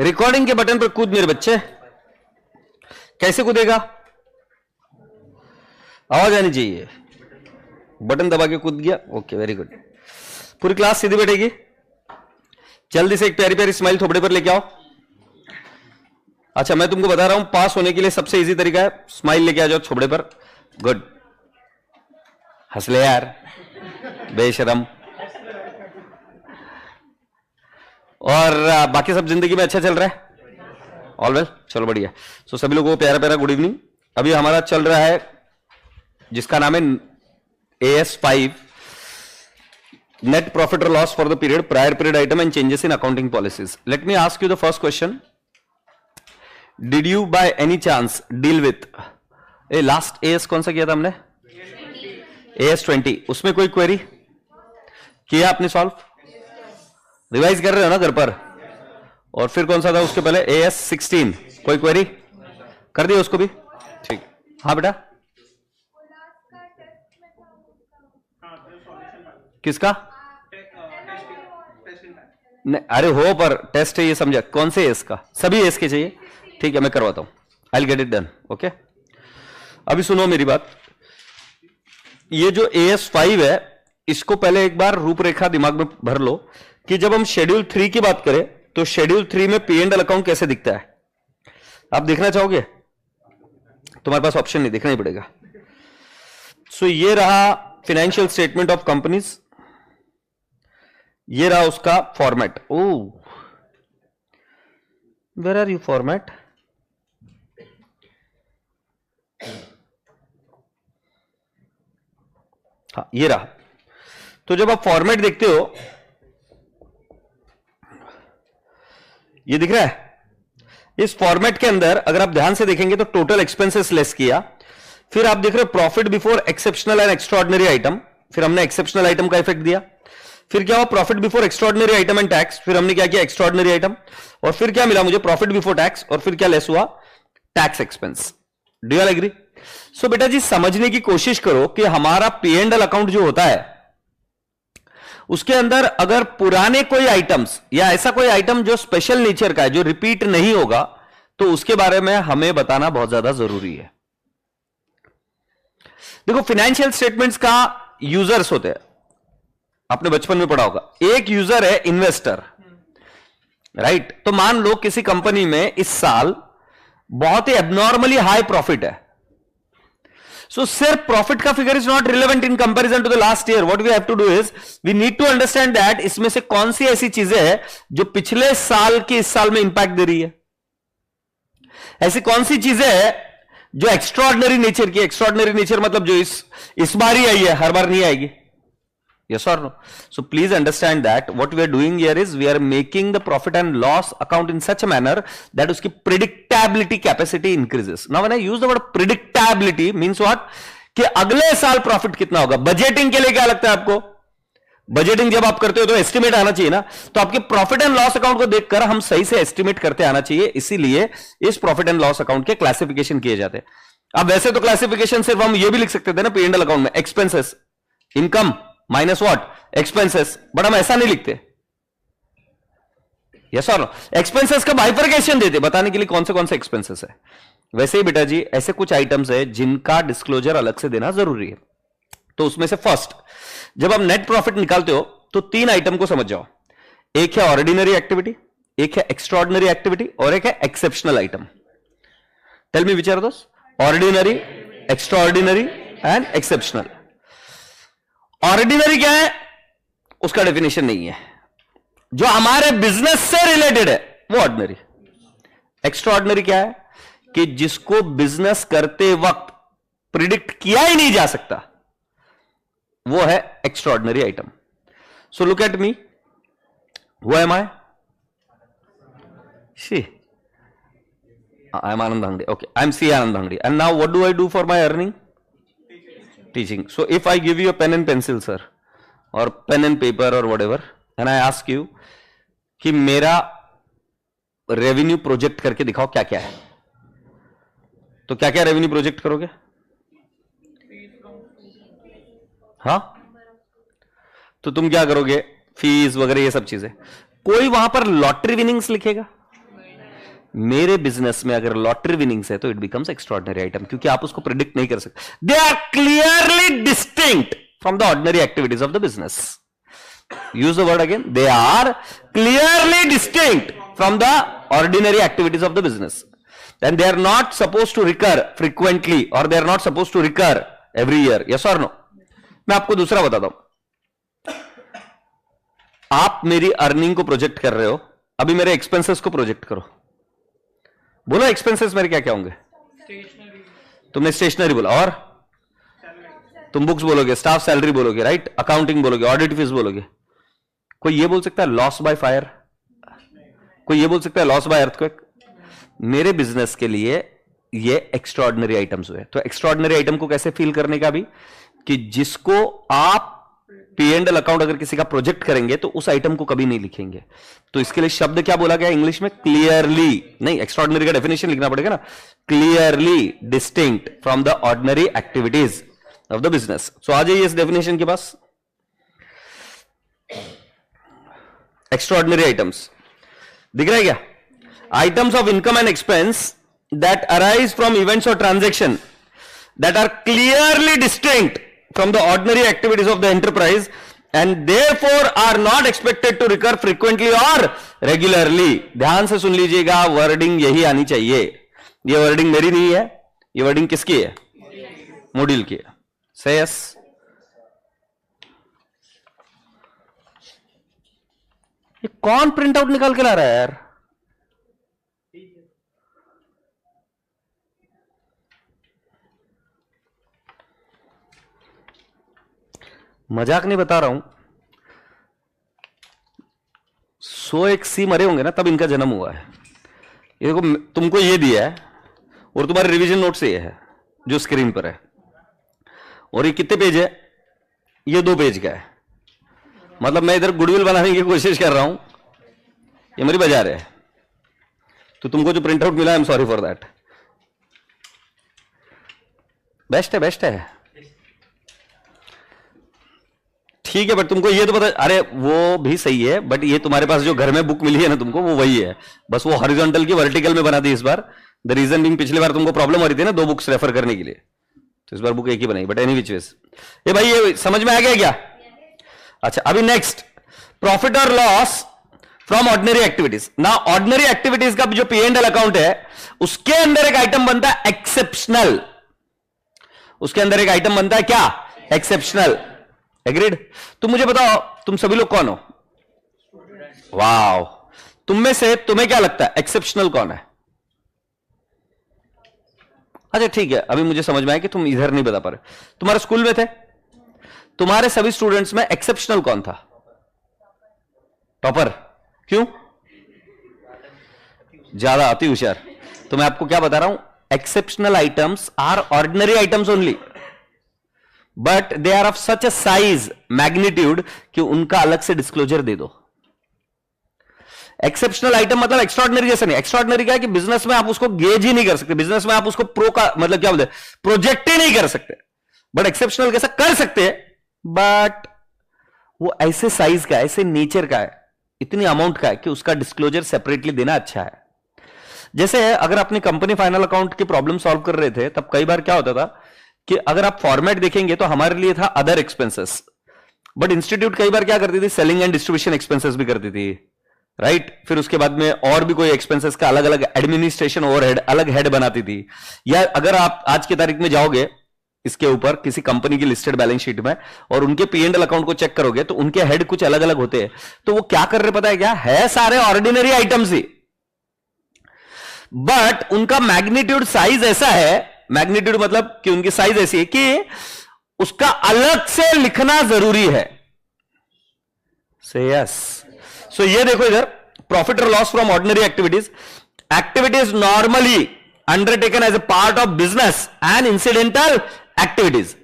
Recording के button पर कूद मेरे बच्चे। कैसे कूदेगा? आवाज आनी चाहिए। बटन दबा के कूद गया। Okay, very good. पूरी क्लास सीधी बैठेगी। जल्दी से एक प्यारी प्यारी स्माइल थोपड़े पर लेके आओ। अच्छा, मैं तुमको बता रहा हूं, पास होने के लिए सबसे इजी तरीका है स्माइल लेके आ जाओ थोपड़े पर। गुड, हंस ले यार बेशरम। और बाकी सब जिंदगी में अच्छा चल रहा है? ऑल वेल, चलो बढ़िया। सो सभी लोगों को प्यारा प्यारा गुड इवनिंग। अभी हमारा चल रहा है जिसका नाम है AS5, नेट प्रॉफिट और loss for the period, prior period item and changes in accounting policies. Late me ask you the first question. Did you by any chance deal with last AS कौन सा किया था हमने? AS20। उसमें कोई query किया आपने सॉल्व? रिवाइज कर रहे हो ना घर पर? और फिर कौन सा था उसके पहले? AS16। कोई क्वेरी कर दिया उसको भी? ठीक। हाँ बेटा, किसका? नहीं, अरे हो पर टेस्ट है ये, समझा? कौन से एस का? सभी एस के चाहिए? ठीक है, मैं करवाता हूं। I will get it done. Okay, अभी सुनो मेरी बात। ये जो AS5 है, इसको पहले एक बार रूपरेखा दिमाग में भर लो कि जब हम शेड्यूल 3 की बात करें तो शेड्यूल 3 में P&L अकाउंट कैसे दिखता है? आप देखना चाहोगे? तुम्हारे पास ऑप्शन नहीं, देखना ही पड़ेगा। सो ये रहा फाइनेंशियल स्टेटमेंट ऑफ कंपनीज, ये रहा उसका format. Oh, where are you format? हाँ, ये रहा। तो जब आप फॉर्मेट देखते हो, ये दिख रहा है। इस फॉर्मेट के अंदर अगर आप ध्यान से देखेंगे तो टोटल एक्सपेंसेस लेस किया, फिर आप देख रहे हो profit before exceptional and extraordinary item, फिर हमने एक्सेप्शनल आइटम का इफेक्ट दिया, फिर क्या हुआ? Profit before extraordinary item and tax, फिर हमने क्या किया? एक्स्ट्राऑर्डिनरी आइटम, और फिर क्या मिला मुझे? प्रॉफिट बिफोर टैक्स, और फिर क्या लेस हुआ? Tax expense. Do you all agree? So बेटा जी, समझने की कोशिश करो कि हमारा P&L अकाउंट जो होता है उसके अंदर अगर पुराने कोई आइटम्स या ऐसा कोई आइटम जो स्पेशल नेचर का है, जो रिपीट नहीं होगा, तो उसके बारे में हमें बताना बहुत ज्यादा जरूरी है। देखो, फाइनेंशियल स्टेटमेंट्स का यूजर्स होते हैं, आपने बचपन में पढ़ा होगा। एक यूजर है इन्वेस्टर, राइट? तो मान लो किसी कंपनी में इस साल बहुत ही एबनॉर्मली हाई प्रॉफिट है। सो सिर्फ प्रॉफिट का figure is not relevant in comparison to the last year. What we have to do is we need to understand that इसमें से कौन सी ऐसी चीजें हैं जो पिछले साल की इस साल में इंपैक्ट दे रही है, ऐसी कौन सी चीजें हैं जो एक्स्ट्राऑर्डिनरी नेचर की। एक्स्ट्राऑर्डिनरी नेचर मतलब जो इस बार ही आई है, हर बार नहीं आएगी। Yes or no? So please understand that what we are doing here is we are making the profit and loss account in such a manner that उसकी predictability capacity increases. Now when I use the word predictability means what? कि अगले साल profit कितना होगा। Budgeting के लिए क्या लगता है आपको? बजटिंग जब आप करते हो तो एस्टिमेट आना चाहिए ना, तो आपके प्रॉफिट एंड लॉस अकाउंट को देखकर हम सही से एस्टिमेट करते आना चाहिए। इसीलिए इस प्रॉफिट एंड लॉस अकाउंट के क्लासिफिकेशन किए जाते हैं। अब वैसे तो क्लासिफिकेशन सिर्फ हम ये भी लिख सकते थे ना P&L अकाउंट में, expenses income minus what? Expenses, but हम ऐसा नहीं लिखते। यस और नो? एक्सपेंसेस का बाइफरकेशन देते बताने के लिए कौन से एक्सपेंसेस है। वैसे ही बेटा जी, ऐसे कुछ आइटम्स है जिनका डिस्क्लोजर अलग से देना जरूरी है। तो उसमें से फर्स्ट, जब आप नेट प्रॉफिट निकालते हो तो 3 आइटम को समझ जाओ। एक है ऑर्डिनरी एक्टिविटी, एक है एक्स्ट्राऑर्डिनरी एक्टिविटी, और एक है exceptional item. Tell me which are those? Ordinary, extraordinary and exceptional. Ordinary क्या है? उसका डेफिनेशन नहीं है। जो हमारे बिजनेस से रिलेटेड है वो ऑर्डिनरी। एक्स्ट्राऑर्डिनरी क्या है? कि जिसको बिजनेस करते वक्त प्रिडिक्ट किया ही नहीं जा सकता, वो है extraordinary item. So look at me, who am I? I am Anand Hangde. Okay, I am C. Anand Hangde. And now what do I do for my earning? Teaching. So if I give you a pen and pencil, sir, or pen and paper or whatever, and I ask you कि मेरा revenue project करके दिखाओ क्या क्या है, तो क्या क्या रेवेन्यू प्रोजेक्ट करोगे? हाँ, तो तुम क्या करोगे? फीस वगैरह ये सब चीजें। कोई वहां पर लॉटरी विनिंग्स लिखेगा? मेरे बिजनेस में अगर लॉटरी विनिंग्स है तो इट बिकम्स एक्स्ट्रॉर्डिनरी आइटम, क्योंकि आप उसको प्रिडिक्ट नहीं कर सकते। They are clearly distinct from the ordinary activities of the business. Use the word again, they are clearly distinct from the ordinary activities of the business, and they are not suppose to recur frequently, और they are not suppose to recur every year. Yes और no? मैं आपको दूसरा बताता हूं। आप मेरी earning को प्रोजेक्ट कर रहे हो, अभी मेरे एक्सपेंसेस को प्रोजेक्ट करो। बोलो एक्सपेंसेस मेरे क्या क्या होंगे? तुमने स्टेशनरी बोला, और तुम बुक्स बोलोगे, स्टाफ सैलरी बोलोगे, राइट, अकाउंटिंग बोलोगे, ऑडिट फीस बोलोगे। कोई ये बोल सकता है लॉस बाय फायर? कोई ये बोल सकता है लॉस बाय अर्थक्वेक? मेरे बिजनेस के लिए ये एक्स्ट्राऑर्डिनरी आइटम्स हुए। तो एक्स्ट्राऑर्डिनरी आइटम को कैसे फील करने का भी, कि जिसको आप P&L अकाउंट अगर किसी का प्रोजेक्ट करेंगे तो उस आइटम को कभी नहीं लिखेंगे। तो इसके लिए शब्द क्या बोला गया इंग्लिश में? क्लियरली। नहीं, एक्स्ट्राऑर्डिनरी का डेफिनेशन लिखना पड़ेगा ना, clearly distinct from the ordinary activities of the business. So आ जाइए इस डेफिनेशन के पास। एक्स्ट्राऑर्डिनरी आइटम्स दिख रहा है क्या? Items of income and expense that arise from events और transaction that are clearly distinct from the ordinary activities of the enterprise and therefore are not expected to recur frequently or regularly। ध्यान से सुन लीजिएगा, wording यही आनी चाहिए। ये wording मेरी नहीं है, ये वर्डिंग किसकी है? मूडिल की है। से यस। ये कौन प्रिंट आउट निकाल के ला रहा है यार? मजाक नहीं बता रहा हूं। 101 सी मरे होंगे ना तब इनका जन्म हुआ है। ये देखो, तुमको ये दिया है और तुम्हारे रिवीजन नोट से ये है जो स्क्रीन पर है, और ये कितने पेज है? ये 2 पेज का है। मतलब मैं इधर गुडविल बनाने की कोशिश कर रहा हूं, ये मेरी बाजार है। तो तुमको जो प्रिंट आउट मिला, I am sorry for that. Best है, बेस्ट है, ठीक है। बट तुमको ये तो पता, अरे वो भी सही है, बट ये तुम्हारे पास जो घर में बुक मिली है ना तुमको, वो वही है, बस वो हॉरिजॉन्टल की वर्टिकल में बना दी इस बार। द रीजन बीइंग, पिछली बार तुमको प्रॉब्लम हो रही थी ना 2 बुक्स रेफर करने के लिए, तो इस बार बुक एक ही बनाई। बट एनी विच वेज, ये भाई ये समझ में आ गया क्या? अच्छा, अभी नेक्स्ट, प्रॉफिट और लॉस फ्रॉम ऑर्डिनरी एक्टिविटीज। ना ऑर्डिनरी एक्टिविटीज का जो P&L अकाउंट है उसके अंदर एक आइटम बनता है एक्सेप्शनल। उसके अंदर एक आइटम बनता है क्या? एक्सेप्शनल। एग्रीड? तुम मुझे बताओ, तुम सभी लोग कौन हो? वाओ, तुम में से तुम्हें क्या लगता है एक्सेप्शनल कौन है? अच्छा ठीक है, अभी मुझे समझ में आया कि तुम इधर नहीं बता पा रहे। तुम्हारे स्कूल में थे, तुम्हारे सभी स्टूडेंट्स में एक्सेप्शनल कौन था? टॉपर। क्यों? ज्यादा अति होशियार। तो मैं आपको क्या बता रहा हूं, exceptional items are ordinary items only, but they are of such a size, magnitude, कि उनका अलग से डिस्क्लोजर दे दो। एक्सेप्शनल आइटम मतलब एक्स्ट्राऑर्डिनरी जैसे नहीं। एक्स्ट्राऑर्डिनरी क्या है कि बिजनेस में आप उसको गेज ही नहीं कर सकते, बिजनेस में आप उसको प्रो का मतलब क्या बोलते हैं, प्रोजेक्ट ही नहीं कर सकते। बट एक्सेप्शनल कैसा कर सकते हैं, बट वो ऐसे साइज का, ऐसे नेचर का है, इतनी अमाउंट का है कि उसका डिस्क्लोजर सेपरेटली देना अच्छा है। जैसे अगर अपनी कंपनी फाइनल अकाउंट की प्रॉब्लम सॉल्व कर रहे थे, तब कई बार क्या होता था कि अगर आप फॉर्मेट देखेंगे तो हमारे लिए था अदर एक्सपेंसेस, बट इंस्टीट्यूट कई बार क्या करती थी, सेलिंग एंड डिस्ट्रीब्यूशन एक्सपेंसेस भी करती थी, राइट। फिर उसके बाद में और भी कोई एक्सपेंसेस का अलग अलग एडमिनिस्ट्रेशन ओवरहेड अलग हेड बनाती थी। या अगर आप आज की तारीख में जाओगे इसके ऊपर किसी कंपनी की लिस्टेड बैलेंस शीट में और उनके P&L अकाउंट को चेक करोगे तो उनके हेड कुछ अलग अलग होते हैं। तो वो क्या कर रहे पता है क्या है, सारे ऑर्डिनरी आइटम्स ही, बट उनका मैग्नीट्यूड साइज ऐसा है, मैग्नीट्यूड मतलब कि उनकी साइज ऐसी है कि उसका अलग से लिखना जरूरी है। से यस, सो ये देखो इधर, प्रॉफिट और loss from ordinary activities, activities normally undertaken as a part of business and incidental activities,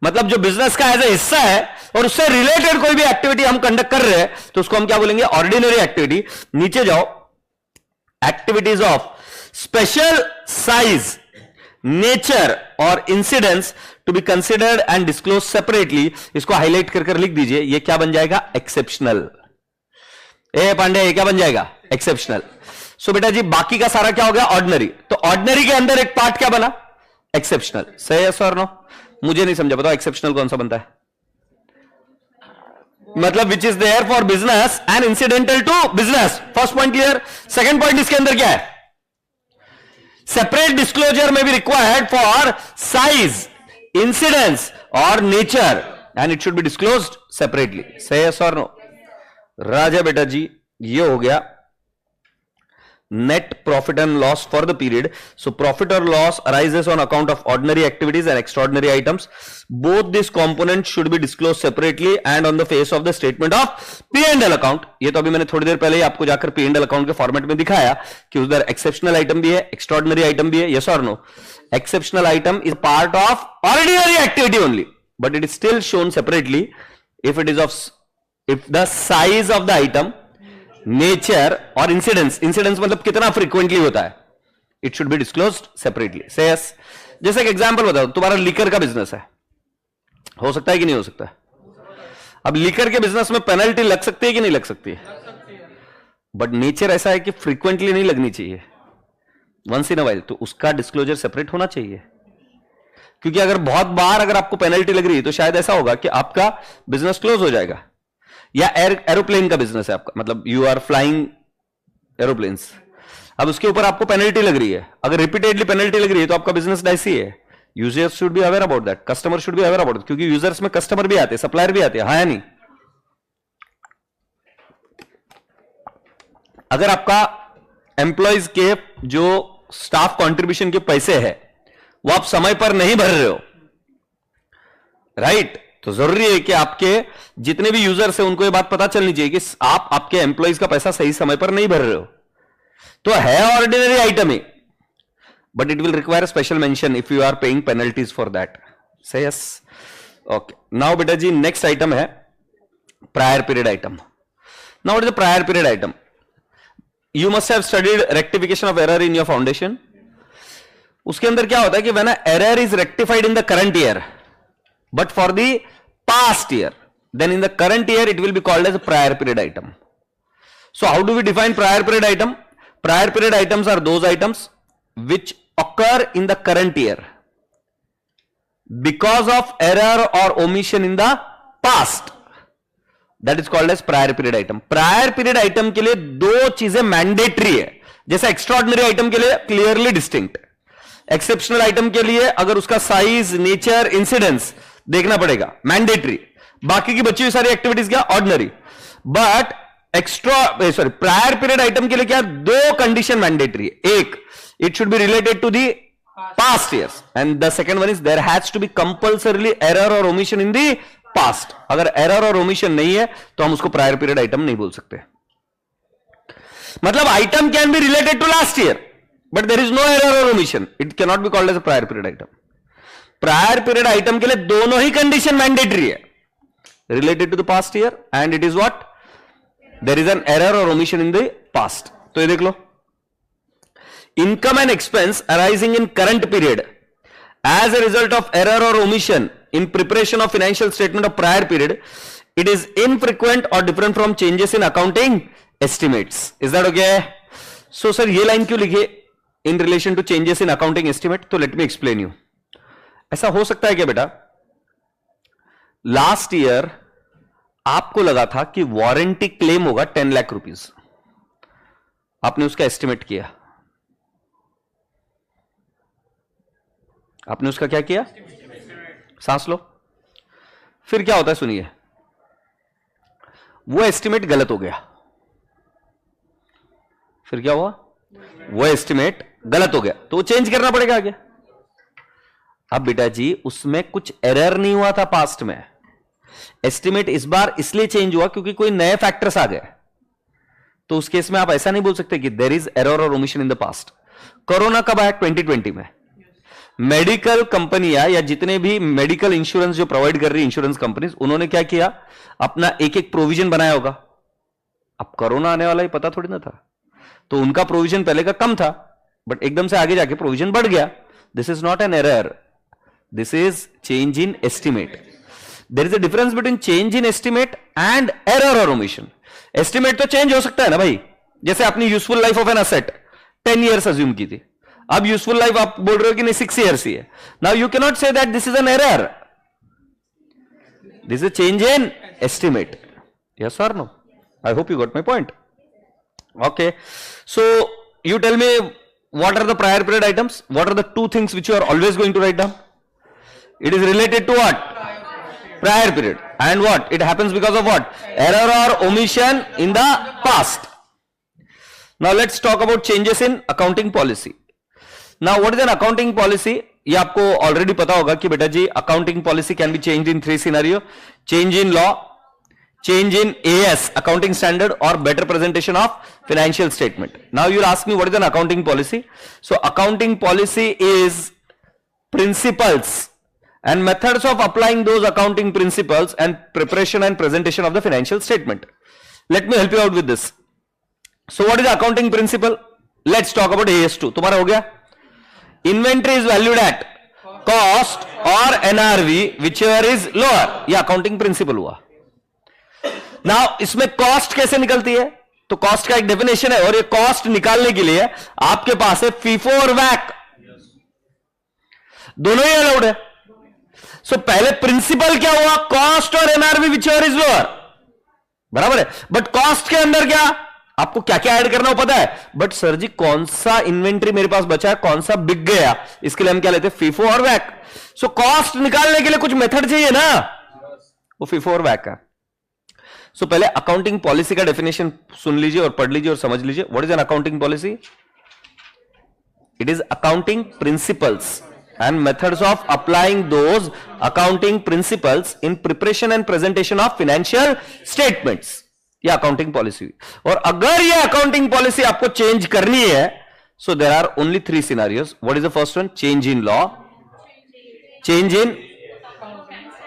मतलब जो बिजनेस का एज ए हिस्सा है और उससे रिलेटेड कोई भी एक्टिविटी हम कंडक्ट कर रहे हैं तो उसको हम क्या बोलेंगे, ऑर्डिनरी एक्टिविटी। नीचे जाओ, activities of special size, nature और incidence to be considered and disclose separately, इसको हाईलाइट कर लिख दीजिए। ये क्या बन जाएगा, एक्सेप्शनल। ए पांडे, ये क्या बन जाएगा, एक्सेप्शनल। सो बेटा जी बाकी का सारा क्या हो गया? ऑर्डिनरी। तो ऑर्डिनरी के अंदर एक पार्ट क्या बना? एक्सेप्शनल। सही है सर? नो, मुझे नहीं समझा, बताओ एक्सेप्शनल कौन सा बनता है? मतलब which is there for business and incidental to business. First point clear. Second point इसके अंदर क्या है? सेपरेट डिस्क्लोजर में भी रिक्वायर्ड फॉर साइज, इंसिडेंस और nature, and it should be disclosed separately. सही है सर? नो? राजा बेटा जी ये हो गया net profit and loss for the period. So profit or loss arises on account of ordinary activities and extraordinary items. Both these components should be disclosed separately and on the face of the statement of P&L account. ये तो अभी मैंने थोड़ी देर पहले ही आपको जाकर P&L account के format में दिखाया कि उधर एक्सेप्शनल आइटम भी है, एक्स्ट्रॉर्डिनरी आइटम भी है। yes or no? Exceptional item is part of ordinary activity only, but it is still shown separately if it is of, if the size of the item, nature और incidence, incidence मतलब कितना frequently होता है, it should be disclosed separately. से yes. जैसे एक example बताओ, तुम्हारा लीकर का बिजनेस है, हो सकता है कि नहीं हो सकता है? अब लीकर के बिजनेस में पेनल्टी लग सकती है कि नहीं लग सकती है? बट नेचर ऐसा है कि फ्रीक्वेंटली नहीं लगनी चाहिए, वंस इन अ वाइल, तो उसका डिस्क्लोजर सेपरेट होना चाहिए। क्योंकि अगर बहुत बार अगर आपको पेनल्टी लग रही है तो शायद ऐसा होगा कि आपका बिजनेस क्लोज हो जाएगा। या एरोप्लेन का बिजनेस है आपका, मतलब यू आर फ्लाइंग एरोप्लेन्स, अब उसके ऊपर आपको पेनल्टी लग रही है, अगर रिपीटेडली पेनल्टी लग रही है तो आपका बिजनेस डाइसी है। Users should be aware about that, customer should be aware about, क्योंकि यूजर्स में कस्टमर भी आते हैं, सप्लायर भी आते हैं, हाँ या नहीं? अगर आपका एम्प्लॉयज के जो स्टाफ कंट्रीब्यूशन के पैसे है वो आप समय पर नहीं भर रहे हो, राइट? तो जरूरी है कि आपके जितने भी यूजर्स हैं उनको ये बात पता चलनी चाहिए कि आप आपके एम्प्लॉइज का पैसा सही समय पर नहीं भर रहे हो। तो है ऑर्डिनरी आइटम है, but it will require special mention if you are paying penalties for that. Say yes? Okay, now बेटा जी नेक्स्ट आइटम है prior period item. Now what is the prior period item? You must have studied rectification of error in your foundation. उसके अंदर क्या होता है कि when a error is rectified in the current year but for the past year, then in the current year it will be called as a prior period item. So how do we define prior period item? Prior period items are those items which occur in the current year because of error or omission in the past. That is called as prior period item. Prior period item के लिए दो चीजें mandatory है, जैसा extraordinary item के लिए clearly distinct, exceptional item के लिए अगर उसका साइज, नेचर, इंसिडेंस देखना पड़ेगा, मैंडेटरी। बाकी की बची हुई सारी एक्टिविटीज क्या? Ordinary. But prior period item के लिए क्या? दो कंडीशन मैंडेटरी है। एक, it should be related to the past years, and the second one is there has to be compulsorily error और ओमिशन इन दी पास्ट। अगर error और omission नहीं है तो हम उसको प्रायर पीरियड आइटम नहीं बोल सकते। मतलब item can be related to last year but there is no error और omission, it can not be called as a prior period item. Prior period item के लिए दोनों ही कंडीशन मैंडेटरी है, related to the past year and it is what? There is an error और omission in the past. तो ये देख लो, income and expense arising in current period as a result of error और omission in preparation of financial statement of prior period, it is infrequent or different from changes in accounting estimates. Is that okay? So sir ये line क्यों लिखी in relation to changes in accounting estimate? तो let me explain you. ऐसा हो सकता है क्या बेटा, लास्ट ईयर आपको लगा था कि वारंटी क्लेम होगा 10 लाख रुपीज, आपने उसका एस्टिमेट किया, आपने उसका क्या किया? सांस लो। फिर क्या होता है सुनिए, वो एस्टिमेट गलत हो गया। फिर क्या हुआ? वो एस्टिमेट गलत हो गया तो वो चेंज करना पड़ेगा आगे। अब बेटा जी उसमें कुछ एरर नहीं हुआ था पास्ट में, एस्टिमेट इस बार इसलिए चेंज हुआ क्योंकि कोई नए फैक्टर्स आ गए। तो उस केस में आप ऐसा नहीं बोल सकते कि देयर इज एरर और omission in the past. Corona कब आया? 2020 में। मेडिकल कंपनियां या जितने भी मेडिकल इंश्योरेंस जो प्रोवाइड कर रही इंश्योरेंस कंपनीज, उन्होंने क्या किया? अपना एक एक प्रोविजन बनाया होगा। अब कोरोना आने वाला ही पता थोड़ी ना था, तो उनका प्रोविजन पहले का कम था बट एकदम से आगे जाके प्रोविजन बढ़ गया। This is not an error, this is change in estimate. There is a difference between change in estimate and error और ओमिशन। एस्टिमेट तो चेंज हो सकता है ना भाई, जैसे अपनी useful life of an asset 10 years assume की थी, अब यूजफुल लाइफ आप बोल रहे हो कि नहीं 6 ईयर्स ही है. Now you can not say that this is an error, this is change in estimate. Yes और no? I hope you got my point. Okay, so you tell me what are the prior period items, what are the two things which you are always going to write down? It is related to what? Prior period. And what? It happens because of what? Error or omission in the past. Now let's talk about changes in accounting policy. Now what is an accounting policy? ये आपको already पता होगा कि बेटा जी accounting policy can be changed in 3 scenario: change in law, change in AS accounting standard, or better presentation of financial statement. Now you'll ask me what is an accounting policy. So accounting policy is principles and methods of applying those accounting principles and preparation and presentation of the financial statement. Let me help you out with this. So what is accounting principle? Let's talk about AS2. तुम्हारा हो गया? Inventory is valued at cost or NRV whichever is lower. ये accounting principle हुआ. Now इसमें cost कैसे निकलती है? तो कॉस्ट का एक डेफिनेशन है और ये कॉस्ट निकालने के लिए आपके पास है फीफो और वैक, दोनों ही अलाउड है. सो पहले प्रिंसिपल क्या हुआ? कॉस्ट और एनआरवी विचएवर इज लोअर, बराबर है. बट कॉस्ट के अंदर क्या आपको क्या क्या ऐड करना हो पता है? बट सर जी कौन सा इन्वेंट्री मेरे पास बचा है, कौन सा बिक गया, इसके लिए हम क्या लेते हैं? फीफो और वैक. सो कॉस्ट निकालने के लिए कुछ मेथड चाहिए ना, वो फीफो और वैक का. सो पहले अकाउंटिंग पॉलिसी का डेफिनेशन सुन लीजिए और पढ़ लीजिए और समझ लीजिए. What is an accounting policy? It is accounting principles and methods of applying those accounting principles in preparation and presentation of financial statements. ये अकाउंटिंग पॉलिसी हुई. और अगर ये अकाउंटिंग पॉलिसी आपको चेंज करनी है, so there are only 3 scenarios. What is the first one? Change in law, change in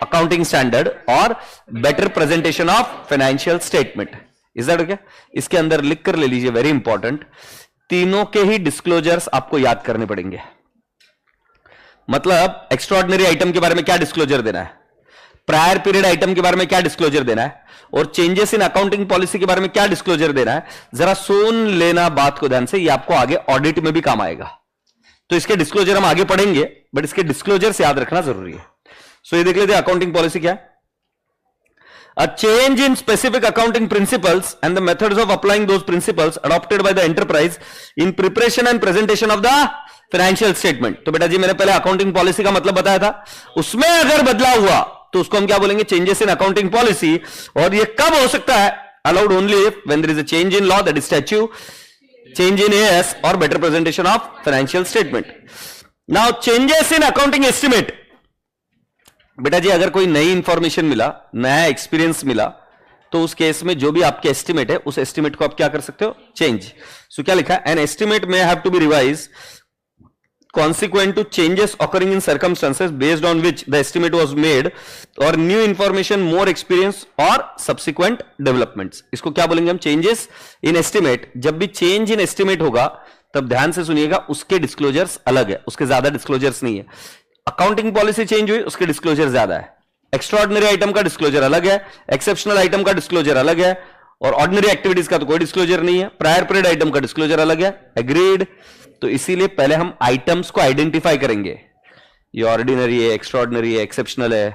accounting standard और better presentation of financial statement. Is that okay? इसके अंदर लिख कर ले लीजिए, वेरी इंपॉर्टेंट, तीनों के ही डिस्क्लोजर्स आपको याद करने पड़ेंगे. मतलब एक्स्ट्राऑर्डिनरी आइटम के बारे में क्या डिस्क्लोजर देना है, प्रायर पीरियड आइटम के बारे में क्या डिस्क्लोजर देना है, और चेंजेस इन अकाउंटिंग पॉलिसी के बारे में क्या डिस्क्लोजर देना है. जरा सुन लेना बात को ध्यान से, ये आपको आगे ऑडिट में भी काम आएगा. तो इसके डिस्क्लोजर हम आगे पढ़ेंगे, बट इसके डिस्क्लोजर्स याद रखना जरूरी है. सो ये देख लेते हैं अकाउंटिंग पॉलिसी क्या है. A change in specific accounting principles and the methods of applying those principles adopted by the enterprise in preparation and presentation of the financial statement. तो बेटा जी मैंने पहले अकाउंटिंग पॉलिसी का मतलब बताया था, उसमें अगर बदलाव हुआ तो उसको हम क्या बोलेंगे? Changes in accounting policy. और ये कब हो सकता है? Allowed only if when there is a change in law, that is statute, change in AS और better presentation of financial statement. Now changes in accounting estimate. बेटा जी अगर कोई नई इंफॉर्मेशन मिला, नया एक्सपीरियंस मिला, तो उस केस में जो भी आपके एस्टिमेट है उस एस्टिमेट को आप क्या कर सकते हो? चेंज. सो क्या लिखा है? An estimate may have to be revise consequent to changes occurring in circumstances based on which the estimate was made or new information, more experience or subsequent developments. इसको क्या बोलेंगे हम? Changes in estimate. जब भी change in estimate होगा तब ध्यान से सुनिएगा, उसके डिस्क्लोजर्स अलग है, उसके ज्यादा डिस्क्लोजर्स नहीं है. अकाउंटिंग पॉलिसी चेंज हुई, उसके डिस्क्लोजर ज्यादा है. एक्स्ट्राऑर्डिनरी आइटम का डिस्क्लोजर अलग है, एक्सेप्शनल आइटम का डिस्क्लोजर अलग है, और ऑर्डिनरी एक्टिविटीज का तो कोई डिस्क्लोजर नहीं है. प्रायर पीरियड आइटम का डिस्क्लोजर अलग है. एग्रीड. तो इसीलिए पहले हम आइटम्स को आइडेंटिफाई करेंगे. ये ऑर्डिनरी है, एक्स्ट्राऑर्डिनरी है, एक्सेप्शनल है,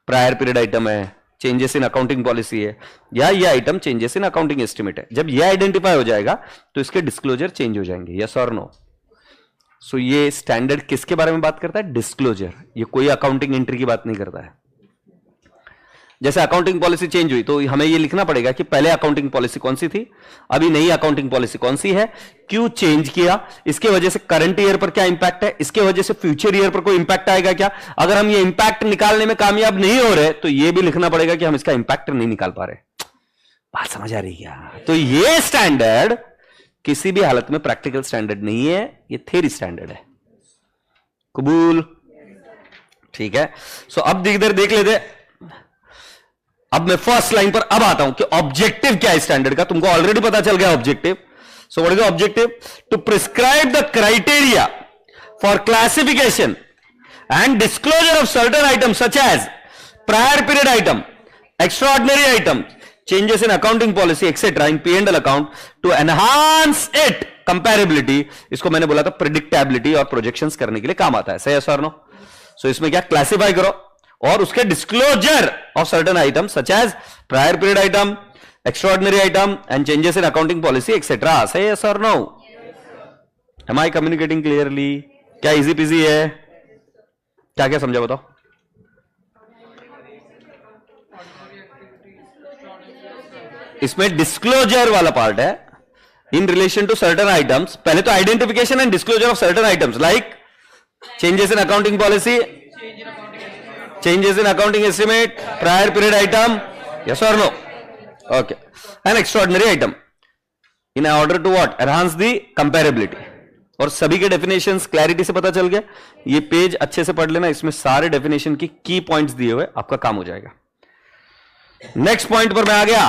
प्रायर पीरियड आइटम है, चेंजेस इन अकाउंटिंग पॉलिसी है, या ये item changes in accounting estimate है. जब ये आइडेंटिफाई हो जाएगा तो इसके डिस्क्लोजर चेंज हो जाएंगे. यस और नो? सो ये स्टैंडर्ड किसके बारे में बात करता है? डिस्क्लोजर. ये कोई अकाउंटिंग एंट्री की बात नहीं करता है. जैसे अकाउंटिंग पॉलिसी चेंज हुई तो हमें ये लिखना पड़ेगा कि पहले अकाउंटिंग पॉलिसी कौन सी थी, अभी नई अकाउंटिंग पॉलिसी कौन सी है, क्यों चेंज किया, इसके वजह से करंट ईयर पर क्या इंपैक्ट है, इसके वजह से फ्यूचर ईयर पर कोई इंपैक्ट आएगा क्या. अगर हम ये इंपैक्ट निकालने में कामयाब नहीं हो रहे तो ये भी लिखना पड़ेगा कि हम इसका इंपैक्ट नहीं निकाल पा रहे. बात समझ आ रही है? तो ये स्टैंडर्ड किसी भी हालत में प्रैक्टिकल स्टैंडर्ड नहीं है, ये थ्योरी स्टैंडर्ड है. कबूल? ठीक है. सो अब इधर देख लेते. अब मैं फर्स्ट लाइन पर अब आता हूं कि ऑब्जेक्टिव क्या है स्टैंडर्ड का. तुमको ऑलरेडी पता चल गया objective. So what is the objective? To prescribe the criteria for classification and disclosure of certain item such as prior period item, extraordinary item, changes in accounting policy etc in P&L account to enhance it comparability, इसको मैंने बोला था predictability और projections करने के लिए काम आता है. Say yes or no? So इसमें क्या classify करो और उसके disclosure of certain items such as prior period item, extraordinary item and changes in accounting policy etc. Say yes or no? Am I communicating clearly? क्या easy peasy है? क्या क्या समझा बताओ? इसमें डिस्क्लोजर वाला पार्ट है in relation to certain items. पहले तो identification and disclosure of certain items like changes in accounting policy, changes in accounting estimate, prior period item, yes और no, okay, and extraordinary item in order to what enhance the comparability. और सभी के definitions clarity से पता चल गया. ये page अच्छे से पढ़ लेना, इसमें सारे डेफिनेशन की की पॉइंट्स दिए हुए, आपका काम हो जाएगा. नेक्स्ट पॉइंट पर मैं आ गया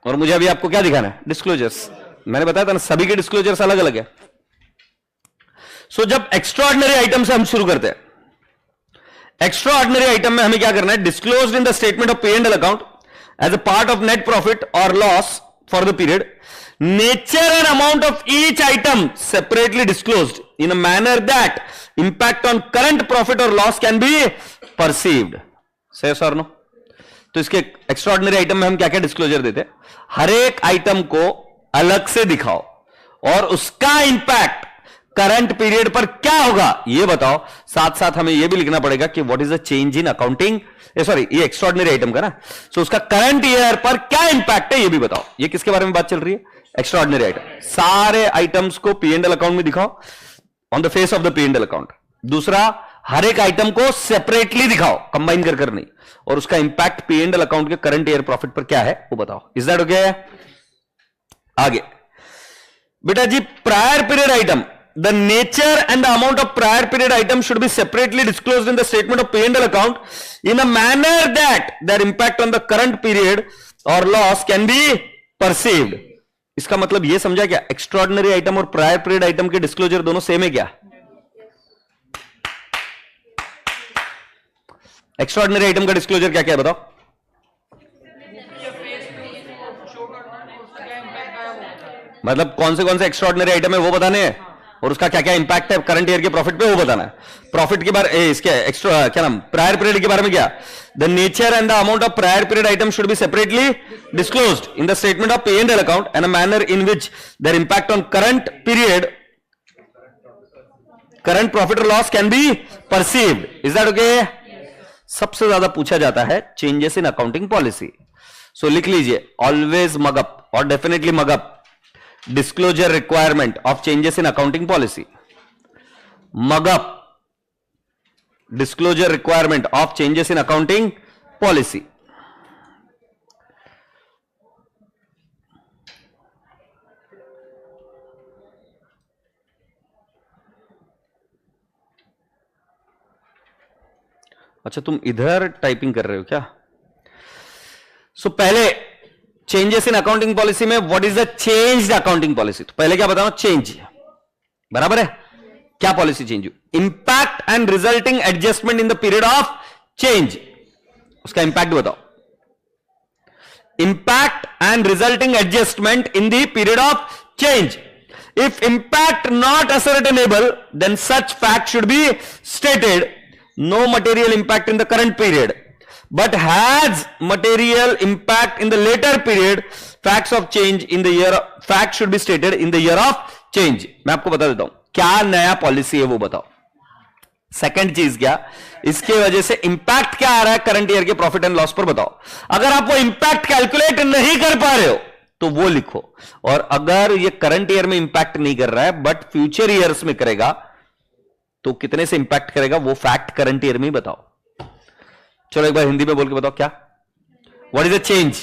और मुझे अभी आपको क्या दिखाना है? डिस्क्लोजर्स. मैंने बताया था ना सभी के डिस्क्लोजर्स अलग अलग है. सो जब एक्स्ट्राऑर्डिनरी आइटम से हम शुरू करते हैं, एक्स्ट्राऑर्डिनरी आइटम में हमें क्या करना है? Disclosed in the statement of P&L account as a part of net profit और loss for the period, nature and amount of each item separately disclosed in a manner that impact on current profit और loss can be perceived. Say yes और no? तो इसके extraordinary item में हम क्या क्या disclosure देते हैं? हर एक आइटम को अलग से दिखाओ और उसका इंपैक्ट करंट पीरियड पर क्या होगा ये बताओ. साथ साथ हमें यह भी लिखना पड़ेगा कि what is the change in accounting, sorry ये एक्स्ट्राऑर्डिनरी आइटम का ना, सो उसका करंट ईयर पर क्या इंपैक्ट है ये भी बताओ. ये किसके बारे में बात चल रही है? Extraordinary item. सारे आइटम्स को P&L अकाउंट में दिखाओ on the face of the P&L account. दूसरा, हर एक आइटम को सेपरेटली दिखाओ, कंबाइन कर नहीं, और उसका इंपैक्ट P&L अकाउंट के करंट ईयर प्रॉफिट पर क्या है वो बताओ. Is that okay? आगे बेटा ji, prior period item, the nature and the amount of prior period item should be separately disclosed in the statement of P&L account in a manner that their impact on the current period और loss can be perceived. इसका मतलब यह समझा क्या? Extraordinary item और prior period item के disclosure दोनों same है क्या? एक्स्ट्राऑर्डिनरी आइटम का डिस्क्लोजर क्या क्या है बताओ? मतलब कौन से एक्स्ट्राऑर्डिनरी आइटम है वो बताने हैं और उसका क्या क्या इंपैक्ट है करंट ईयर के प्रॉफिट पे वो बताना है. प्रॉफिट के बारे इसके एक्स्ट्रा क्या नाम, प्रायर पीरियड के बारे में क्या? The nature and the amount of prior period item should be separately disclosed in the statement of P&L account and a manner in which their impact on current period, current profit और loss can be perceived. Is that okay? सबसे ज्यादा पूछा जाता है changes in accounting policy. So लिख लीजिए, always mug up और definitely mug up disclosure requirement of changes in accounting policy. Mug-up disclosure requirement of changes in accounting policy. अच्छा तुम इधर टाइपिंग कर रहे हो क्या? सो पहले चेंजेस इन अकाउंटिंग पॉलिसी में what is the changed accounting policy. तो पहले क्या बताओ? चेंज. बराबर है? क्या पॉलिसी चेंज हुई? Impact and resulting adjustment in the period of change. उसका इंपैक्ट बताओ. Impact and resulting adjustment in the period of change. If impact not ascertainable then such fact should be stated. No material impact in the current period, but has material impact in the later period. Facts of change in the year, fact should be stated in the year of change. मैं आपको बता देता हूं क्या नया policy है वो बताओ. सेकंड चीज क्या, इसके वजह से इंपैक्ट क्या आ रहा है करंट ईयर के प्रॉफिट एंड लॉस पर बताओ. अगर आप वो इंपैक्ट कैलकुलेट नहीं कर पा रहे हो तो वो लिखो, और अगर ये करंट ईयर में इंपैक्ट नहीं कर रहा है बट फ्यूचर ईयर्स में करेगा तो कितने से इंपैक्ट करेगा वो फैक्ट करंट ईयर में ही बताओ. चलो एक बार हिंदी में बोल के बताओ क्या, व्हाट इज द चेंज,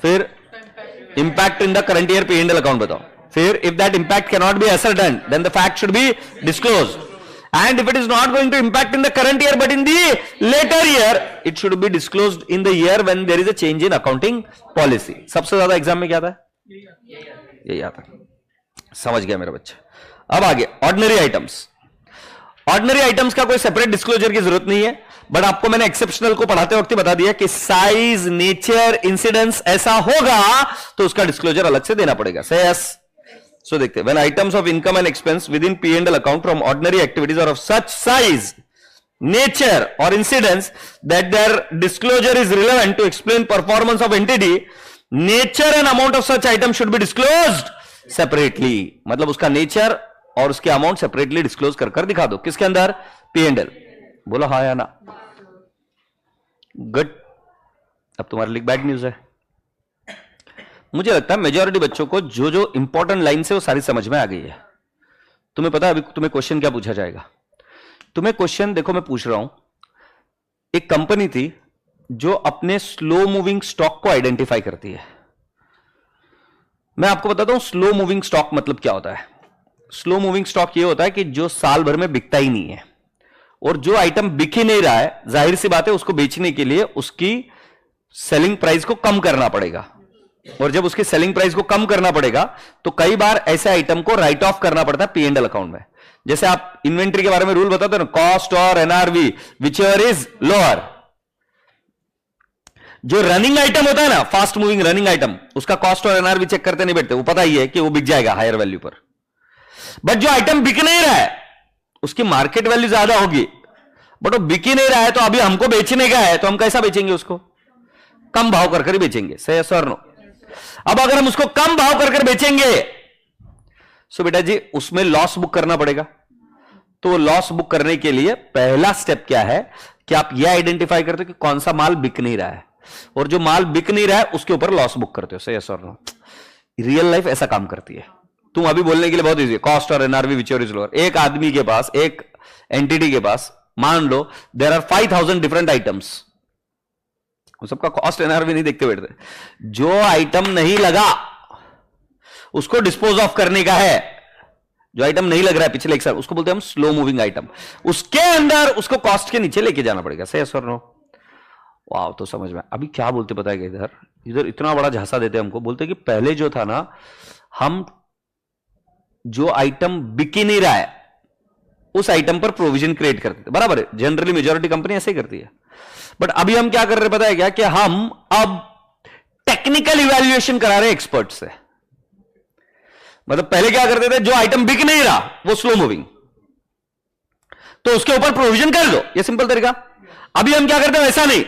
फिर impact in the current year P&L account बताओ, फिर if that impact can not be ascertained then the fact should be disclosed, and if it is not going to impact in the current year but in the later year it should be disclosed in the year when there is a change in accounting policy. सबसे ज्यादा exam में क्या आता है? यही आता है. समझ गया मेरा बच्चा. अब आगे ऑर्डिनरी आइटम्स. ऑर्डिनरी आइटम्स का कोई सेपरेट डिस्क्लोजर की जरूरत नहीं है. बट आपको मैंने एक्सेप्शनल को पढ़ाते वक्त बता दिया कि साइज, नेचर, इंसिडेंस ऐसा होगा तो उसका डिस्क्लोजर अलग से देना पड़ेगा। से यस। सो देखते हैं, when items of income and expense within P&L account from ordinary activities are of such size, nature or incidence that their disclosure is relevant to explain performance of entity, nature and amount of such item should be disclosed separately। मतलब उसका nature और उसके amount separately disclose कर कर दिखा दो। किसके अंदर? P&L। बोलो हाँ या ना? गुड। अब तुम्हारे लिए बैड न्यूज है। मुझे लगता है मेजॉरिटी बच्चों को जो जो इंपॉर्टेंट लाइन से वो सारी समझ में आ गई है। तुम्हें पता है अभी तुम्हें क्वेश्चन क्या पूछा जाएगा? तुम्हें क्वेश्चन देखो, मैं पूछ रहा हूं, एक कंपनी थी जो अपने स्लो मूविंग स्टॉक को आइडेंटिफाई करती है। मैं आपको बताता हूं स्लो मूविंग स्टॉक मतलब क्या होता है। स्लो मूविंग स्टॉक ये होता है कि जो साल भर में बिकता ही नहीं है, और जो आइटम बिक ही नहीं रहा है, जाहिर सी बात है उसको बेचने के लिए उसकी सेलिंग प्राइस को कम करना पड़ेगा, और जब उसकी सेलिंग प्राइस को कम करना पड़ेगा तो कई बार ऐसे आइटम को राइट ऑफ करना पड़ता है P&L अकाउंट में। जैसे आप इन्वेंट्री के बारे में रूल बताते हो ना, कॉस्ट और NRV विचएवर इज लोअर। जो रनिंग आइटम होता है ना, फास्ट मूविंग रनिंग आइटम, उसका कॉस्ट और NRV चेक करते नहीं बैठते, वो पता ही है कि वो बिक जाएगा हायर वैल्यू पर। बट जो आइटम बिक नहीं रहा है उसकी मार्केट वैल्यू ज्यादा होगी, बट वो बिक ही नहीं रहा है तो अभी हमको बेचने का है, तो हम कैसा बेचेंगे? उसको कम भाव कर कर ही बेचेंगे। सही है सर? नो। अब अगर हम उसको कम भाव कर कर बेचेंगे सो बेटा जी उसमें लॉस बुक करना पड़ेगा। तो लॉस बुक करने के लिए पहला स्टेप क्या है कि आप यह आइडेंटिफाई करते हो कि कौन सा माल बिक नहीं रहा है, और जो माल बिक नहीं रहा है उसके ऊपर लॉस बुक करते हो। सही है सर? नो। रियल लाइफ ऐसा काम करती है। तुम अभी बोलने के लिए बहुत इजी है, कॉस्ट और NRV विचएवर इज लोअर। एक आदमी के पास, एक एंटिटी के पास, मान लो देयर आर 5000 डिफरेंट आइटम्स, सबका कॉस्ट NRV नहीं देखते बैठते। जो आइटम नहीं लगा उसको डिस्पोज ऑफ करने का है। जो आइटम नहीं लग रहा है पिछले एक साल, उसको बोलते हैं हम स्लो मूविंग आइटम। उसके अंदर उसको कॉस्ट के नीचे लेके जाना पड़ेगा। सही है सर? नो। वाह, तो समझ में अभी क्या बोलते पता है? इधर इधर इतना बड़ा झांसा देते हमको, बोलते कि पहले जो था ना, हम जो आइटम बिक ही नहीं रहा है उस आइटम पर प्रोविजन क्रिएट करते थे। बराबर है, जनरली मेजॉरिटी कंपनी ऐसे ही करती है। बट अभी हम क्या कर रहे हैं पता है क्या? कि हम अब टेक्निकल इवैल्यूएशन करा रहे हैं एक्सपर्ट से। मतलब पहले क्या करते थे, जो आइटम बिक नहीं रहा वो स्लो मूविंग, तो उसके ऊपर प्रोविजन कर दो, ये सिंपल तरीका। अभी हम क्या करते हैं? ऐसा नहीं,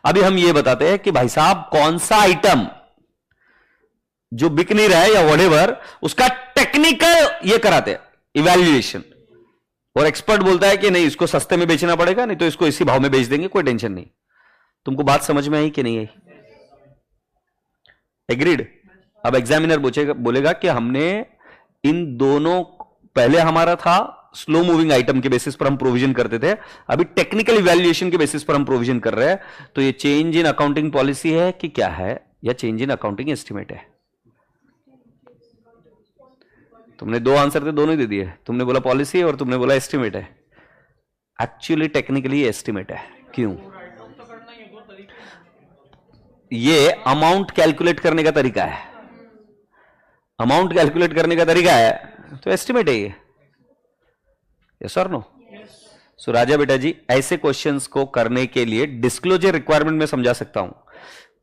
अभी हम ये बताते हैं कि भाई साहब कौन सा आइटम जो बिक नहीं रहा है या व्हाटएवर, उसका टेक्निकल ये कराते हैं इवैल्यूएशन, और एक्सपर्ट बोलता है कि नहीं इसको सस्ते में बेचना पड़ेगा, नहीं तो इसको इसी भाव में बेच देंगे, कोई टेंशन नहीं। तुमको बात समझ में आई कि नहीं आई? एग्रीड? अब एग्जामिनर बोलेगा कि हमने इन दोनों, पहले हमारा था स्लो मूविंग आइटम के बेसिस पर हम प्रोविजन करते थे, अभी टेक्निकल इवैल्यूएशन के बेसिस पर हम प्रोविजन कर रहे हैं, तो ये चेंज इन अकाउंटिंग पॉलिसी है कि क्या है, या चेंज इन अकाउंटिंग एस्टिमेट है? तुमने दो आंसर थे, दोनों ही दे दिए। तुमने बोला पॉलिसी है और तुमने बोला एस्टिमेट है। एक्चुअली टेक्निकली एस्टिमेट है। क्यों? ये अमाउंट कैलकुलेट करने का तरीका है, अमाउंट कैलकुलेट करने का तरीका है, तो एस्टिमेट है ये। यस और नो? सो राजा बेटा जी, ऐसे क्वेश्चंस को करने के लिए डिस्क्लोजर रिक्वायरमेंट में समझा सकता हूं।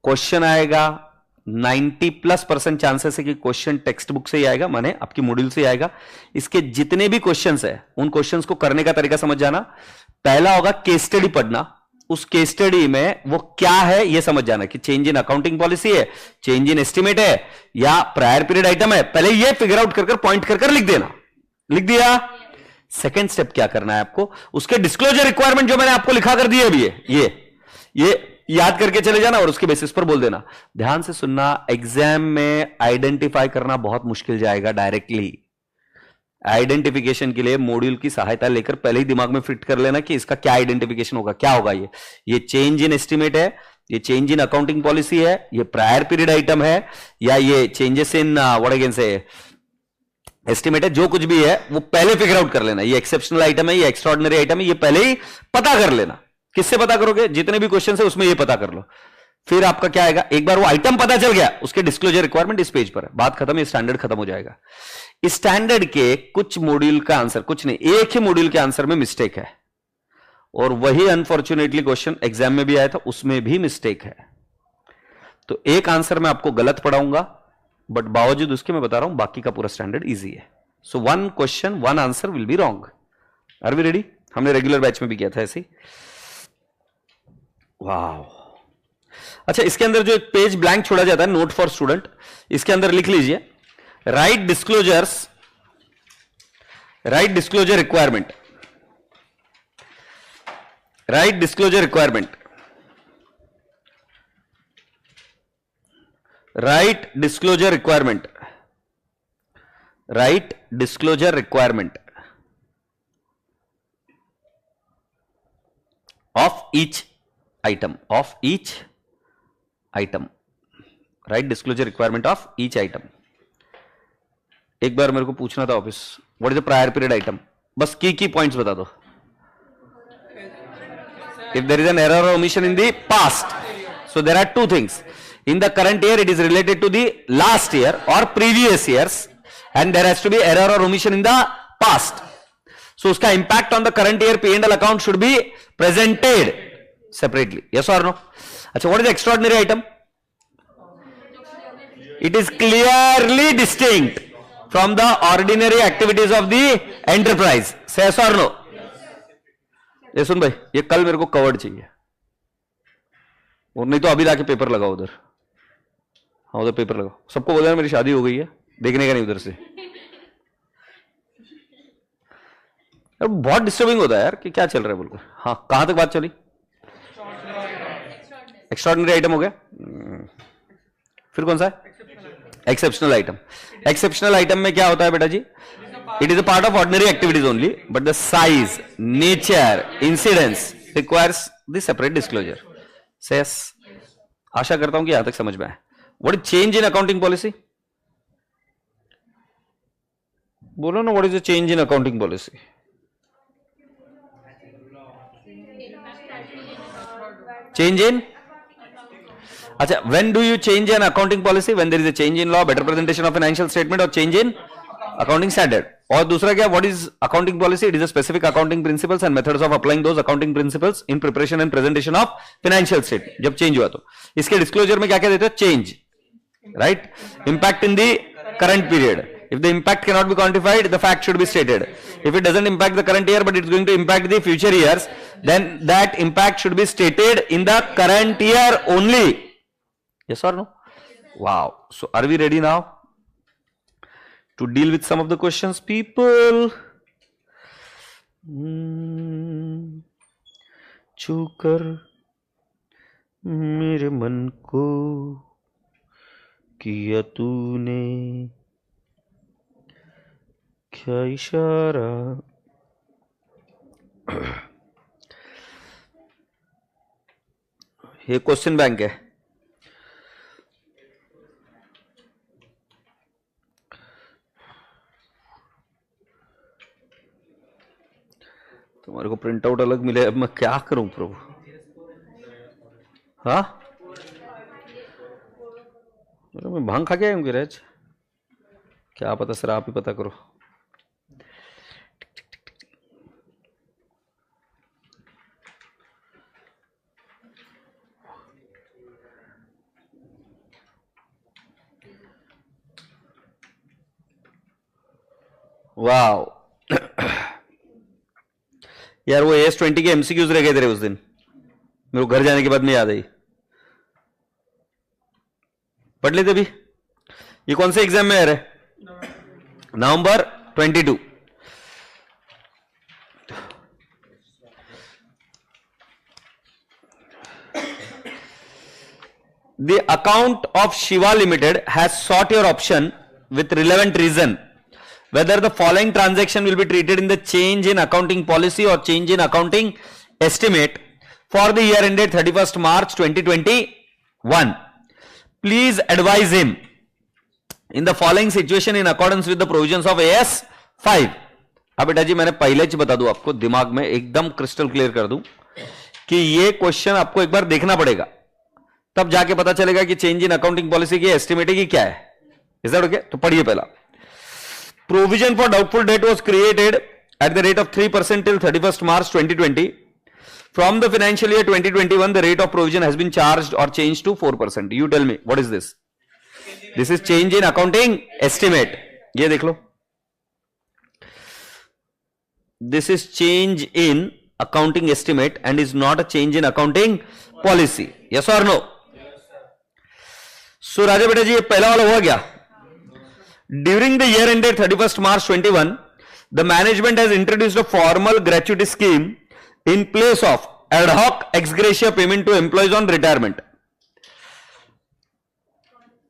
क्वेश्चन आएगा, 90+% चांसेस है कि क्वेश्चन टेक्स्ट बुक से ही आएगा, माने आपकी मॉड्यूल से ही आएगा। इसके जितने भी क्वेश्चंस है उन क्वेश्चंस को करने का तरीका समझ जाना। पहला होगा केस स्टडी पढ़ना, उस केस स्टडी में वो क्या है ये समझ जाना कि चेंज इन अकाउंटिंग पॉलिसी है, चेंज इन एस्टिमेट है, या प्रायर पीरियड आइटम है। पहले ये फिगर आउट कर पॉइंट कर लिख देना। लिख दिया? सेकेंड स्टेप क्या करना है आपको, उसके डिस्क्लोजर रिक्वायरमेंट जो मैंने आपको लिखा कर दी है अभी, ये याद करके चले जाना और उसके बेसिस पर बोल देना। ध्यान से सुनना, एग्जाम में आइडेंटिफाई करना बहुत मुश्किल जाएगा डायरेक्टली। आइडेंटिफिकेशन के लिए मॉड्यूल की सहायता लेकर पहले ही दिमाग में फिट कर लेना कि इसका क्या आइडेंटिफिकेशन होगा, क्या होगा। ये चेंज इन एस्टिमेट है, ये चेंज इन अकाउंटिंग पॉलिसी है, ये प्रायर पीरियड आइटम है, या ये चेंजेस इन व्हाट अगेन से एस्टिमेट है। जो कुछ भी है वो पहले फिगर आउट कर लेना। ये एक्सेप्शनल आइटम है, ये एक्स्ट्राऑर्डिनरी आइटम है, ये पहले ही पता कर लेना। किससे पता करोगे? जितने भी क्वेश्चन है उसमें ये पता कर लो। फिर आपका क्या आएगा, एक बार वो आइटम पता चल गया, उसके डिस्क्लोजर रिक्वायरमेंट इस पेज पर है, बात खत्म, ये स्टैंडर्ड खत्म हो जाएगा। स्टैंडर्ड के कुछ मॉड्यूल का आंसर, कुछ नहीं, एक ही मॉड्यूल के आंसर में मिस्टेक है, और वही अनफॉर्चुनेटली क्वेश्चन एग्जाम में भी आया था, उसमें भी मिस्टेक है। तो एक आंसर मैं आपको गलत पढ़ाऊंगा, बट बावजूद उसके मैं बता रहा हूं बाकी का पूरा स्टैंडर्ड इजी है। So 1 question 1 answer will be wrong. Are we ready? हमने रेगुलर बैच में भी किया था ऐसे। वाह, अच्छा, इसके अंदर जो एक पेज ब्लैंक छोड़ा जाता है, नोट फॉर स्टूडेंट, इसके अंदर लिख लीजिए write disclosures, write disclosure requirement, write disclosure requirement, write disclosure requirement, write disclosure requirement of each item, of each item, write disclosure requirement of each item. एक बार मेरे को पूछना था office, what is the prior period item, बस key points बता दो। If there is an error और omission in the past, so there are 2 things, in the current year it is related to the last year or previous years, and there has to be error or omission in the past, so uska impact on the current year P&L account should be presented separately, yes or no? Acha, what is the extraordinary item? It is clearly distinct from the ordinary activities of the enterprise, say yes or no? ये सुन भाई, ये कल मेरे को covered चाहिए, और नहीं तो अभी लाके पेपर लगाओ उधर। हाँ, उधर पेपर लगाओ, सबको बोला मेरी शादी हो गई है, देखने का नहीं उधर से। यार बहुत डिस्टर्बिंग होता है यार कि क्या चल रहा है बोलकर। हाँ, कहां तक बात चली? एक्स्ट्राऑर्डिनरी आइटम हो गया, फिर कौन सा है? Exceptional item. एक्सेप्शनल आइटम में क्या होता है बेटा जी? It is a part of ordinary activities only, but the size, nature, incidence requires the separate disclosure. सेस, आशा करता हूं कि यहां तक समझ में आए। What is change in accounting policy? बोलो ना, what is the change in accounting policy? Change in, अच्छा, when do you change an accounting policy? When there is a change in law, better presentation of financial statement, or change in accounting standard. और दूसरा क्या, what is accounting policy? It is a specific accounting principles and methods of applying those accounting principles in preparation and presentation of financial statement. जब change हुआ तो इसके disclosure में क्या क्या देते हो? Change, right? Impact in the current period. If the impact cannot be quantified, the fact should be stated. If it doesn't impact the current year, but it's going to impact the future years, then that impact should be stated in the current year only. Yes or no? Wow. So are we ready now to deal with some of the questions, people? छूकर मेरे मन को किया तूने क्या इशारा। ये question bank है। तुम्हारे को प्रिंट आउट अलग मिले, अब मैं क्या करूं प्रभु? हाँ, मैं भांग खा के आया हूँ गिराज, क्या पता सर, आप ही पता करो। वाह यार, वो AS20 के MCQs रह गए थे उस दिन, मेरे को घर जाने के बाद में याद आई, पढ़ लेते भी। ये कौन से एग्जाम में आ रहा है? नवंबर 22। The account of Shiva Limited has sought your option with relevant reason whether the following transaction will be treated in the change in accounting policy or change in accounting estimate for the year ended 31st March 2021. Please advise him in the following situation in accordance with the provisions of AS5. अब बेटा जी मैंने पहले ही बता दूं आपको, दिमाग में एकदम क्रिस्टल क्लियर कर दूं कि ये क्वेश्चन आपको एक बार देखना पड़ेगा, तब जाके पता चलेगा कि चेंज इन अकाउंटिंग पॉलिसी की एस्टिमेट की क्या है। Is that okay? तो पढ़िए पहला। Provision for doubtful debt was created at the rate of 3% till 31st March 2020. From the financial year 2021, the rate of provision has been charged or changed to 4%. You tell me, what is this? This is change in accounting estimate. ये देख लो. This is change in accounting estimate and is not a change in accounting policy. Yes or no? So राजा बेटा जी, ये पहला वाला हुआ क्या? During the year ended 31st March 21, the management has introduced a formal gratuity scheme in place of ad hoc ex gratia payment to employees on retirement.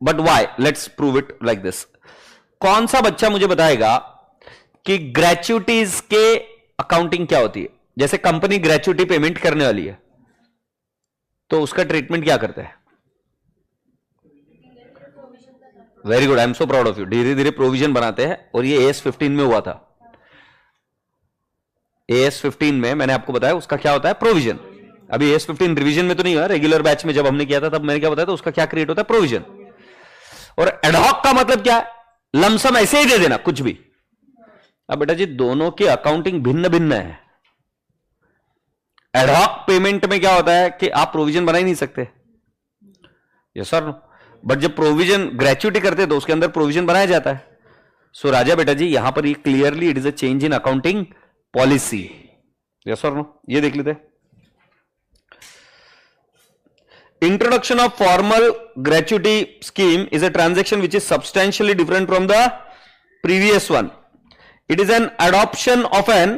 But why? Let's prove it like this. कौन सा बच्चा मुझे बताएगा कि ग्रेच्युटीज के accounting क्या होती है? जैसे कंपनी ग्रेच्युटी पेमेंट करने वाली है तो उसका ट्रीटमेंट क्या करता है? Very good, I am so proud of you. धीरे धीरे प्रोविजन बनाते हैं और ये AS 15 में हुआ था. AS 15 में मैंने आपको बताया उसका क्या होता है, प्रोविजन. अभी AS 15 रिवीजन में तो नहीं हुआ, रेगुलर बैच में जब हमने किया था तब मैंने क्या बताया था, उसका क्या क्रिएट होता है, प्रोविजन. और एडहॉक का मतलब क्या है? लमसम ऐसे ही दे देना कुछ भी. अब बेटा जी दोनों की अकाउंटिंग भिन्न भिन्न है. एडहॉक पेमेंट में क्या होता है कि आप प्रोविजन बना ही नहीं सकते. Yes sir. बट जब प्रोविजन ग्रेच्युटी करते हैं तो उसके अंदर प्रोविजन बनाया जाता है. सो राजा बेटा जी यहां पर ये clearly it is a change in accounting policy. Yes और नो? ये देख लेते हैं. Introduction of formal gratuity scheme is a transaction which is substantially different from the previous one. It is an adoption of an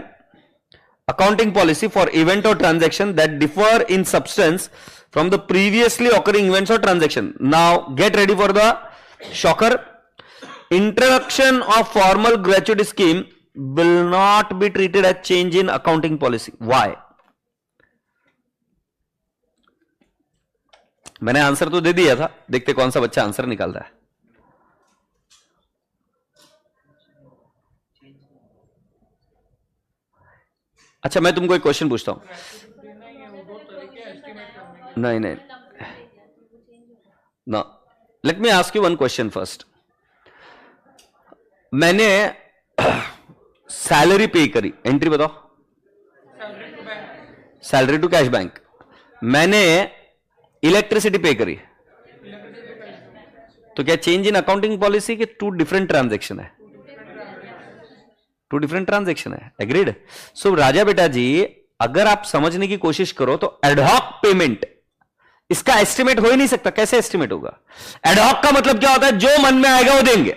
accounting policy for event or transaction that differ in substance from the previously occurring events or transaction. Now get ready for the shocker. Introduction of formal gratuity scheme will not be treated as change in accounting policy. Why? मैंने answer तो दे दिया था, देखते कौन सा बच्चा answer निकालता है. अच्छा मैं तुमको एक क्वेश्चन पूछता हूं. नहीं नहीं ना, let me ask you one question first. मैंने सैलरी पे करी, एंट्री बताओ. Salary to cash bank. मैंने इलेक्ट्रिसिटी पे करी, तो क्या चेंज इन अकाउंटिंग पॉलिसी के टू डिफरेंट ट्रांजैक्शन है? टू डिफरेंट ट्रांजैक्शन है. एग्रीड. सो राजा बेटा जी अगर आप समझने की कोशिश करो तो एडहॉक पेमेंट इसका एस्टिमेट हो ही नहीं सकता. कैसे एस्टिमेट होगा? एडहॉक का मतलब क्या होता है? जो मन में आएगा वो देंगे.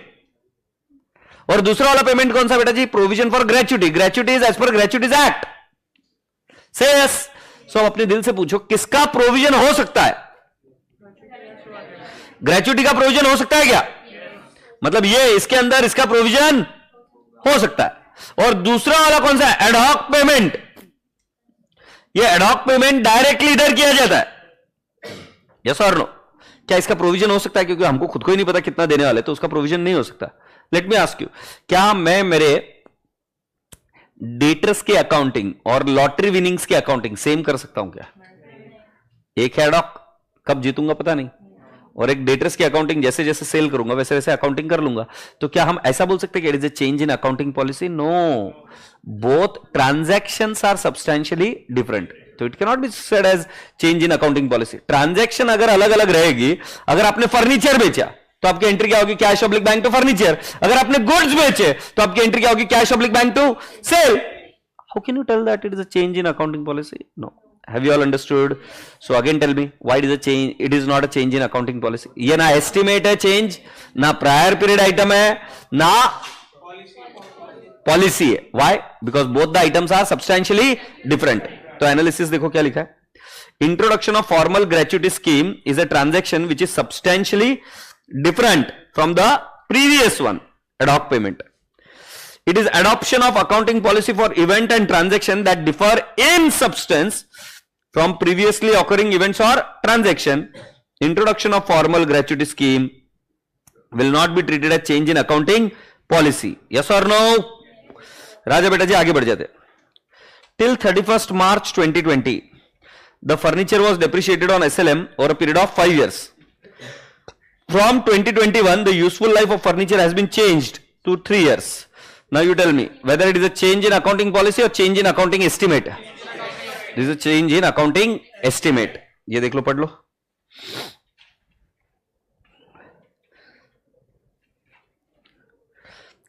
और दूसरा वाला पेमेंट कौन सा बेटा जी? Provision for gratuity. Gratuity is as per gratuities act. से यस. सो अपने दिल से पूछो किसका प्रोविजन हो सकता है? ग्रेच्युटी का प्रोविजन हो सकता है क्या? मतलब ये इसके अंदर इसका प्रोविजन हो सकता है. और दूसरा वाला कौन सा है? Ad hoc payment. ये एडहॉक पेमेंट डायरेक्टली इधर किया जाता है. यस और नो? क्या इसका प्रोविजन हो सकता है? क्योंकि हमको खुद को ही नहीं पता कितना देने वाले, तो उसका प्रोविजन नहीं हो सकता. लेट मी आस्क यू, क्या मैं मेरे डेटर्स के अकाउंटिंग और लॉटरी विनिंग्स के अकाउंटिंग सेम कर सकता हूं क्या? एक एडहॉक कब जीतूंगा पता नहीं, और एक डेटर्स की अकाउंटिंग जैसे जैसे सेल करूंगा वैसे वैसे अकाउंटिंग कर लूंगा. तो क्या हम ऐसा बोल सकते हैं कि it is a change in accounting policy? No, both transactions are substantially different. तो it can not be said as change in accounting policy. Transaction अगर अलग अलग रहेगी, अगर आपने फर्नीचर बेचा तो आपकी एंट्री क्या होगी? Cash oblique bank to furniture. अगर आपने गुड्स बेचे तो आपकी एंट्री क्या होगी? Cash oblique bank to sale. How can you tell that it is a change in accounting policy? No. Have you all understood? So again tell me why it is a change? It is not a change in accounting policy. ये ना estimate है change, ना prior period item है, ना policy है. Why? Because both the items are substantially different. तो analysis देखो क्या लिखा है. Introduction of formal gratuity scheme is a transaction which is substantially different from the previous one, ad hoc payment. It is adoption of accounting policy for event and transaction that differ in substance from previously occurring events or transaction. Introduction of formal gratuity scheme will not be treated as change in accounting policy. Yes or no? राजा बेटा जी आगे बढ़ जाते. Till 31st March 2020, the furniture was depreciated on SLM over a period of 5 years. From 2021, the useful life of furniture has been changed to 3 years. Now you tell me whether it is a change in accounting policy or change in accounting estimate. This is change in accounting estimate. ये देख लो, पढ़ लो।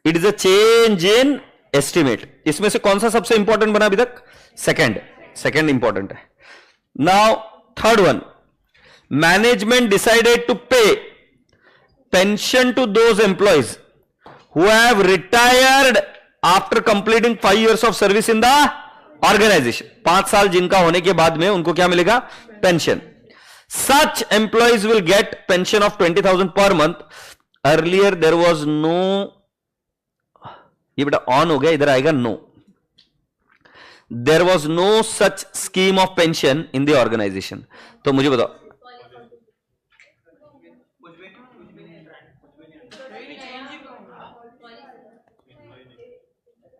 It is a change in estimate. इसमें से कौन सा सबसे इंपॉर्टेंट बना अभी तक? सेकंड इंपॉर्टेंट है। Now third one, management decided to pay pension to those employees who have retired after completing 5 years of service in the organization। 5 साल जिनका होने के बाद में उनको क्या मिलेगा? Pension. Such employees will get pension of 20,000 per month। Earlier there was no, ये बेटा ऑन हो गया, इधर आएगा no. There was no such scheme of pension in the organization। तो मुझे बताओ,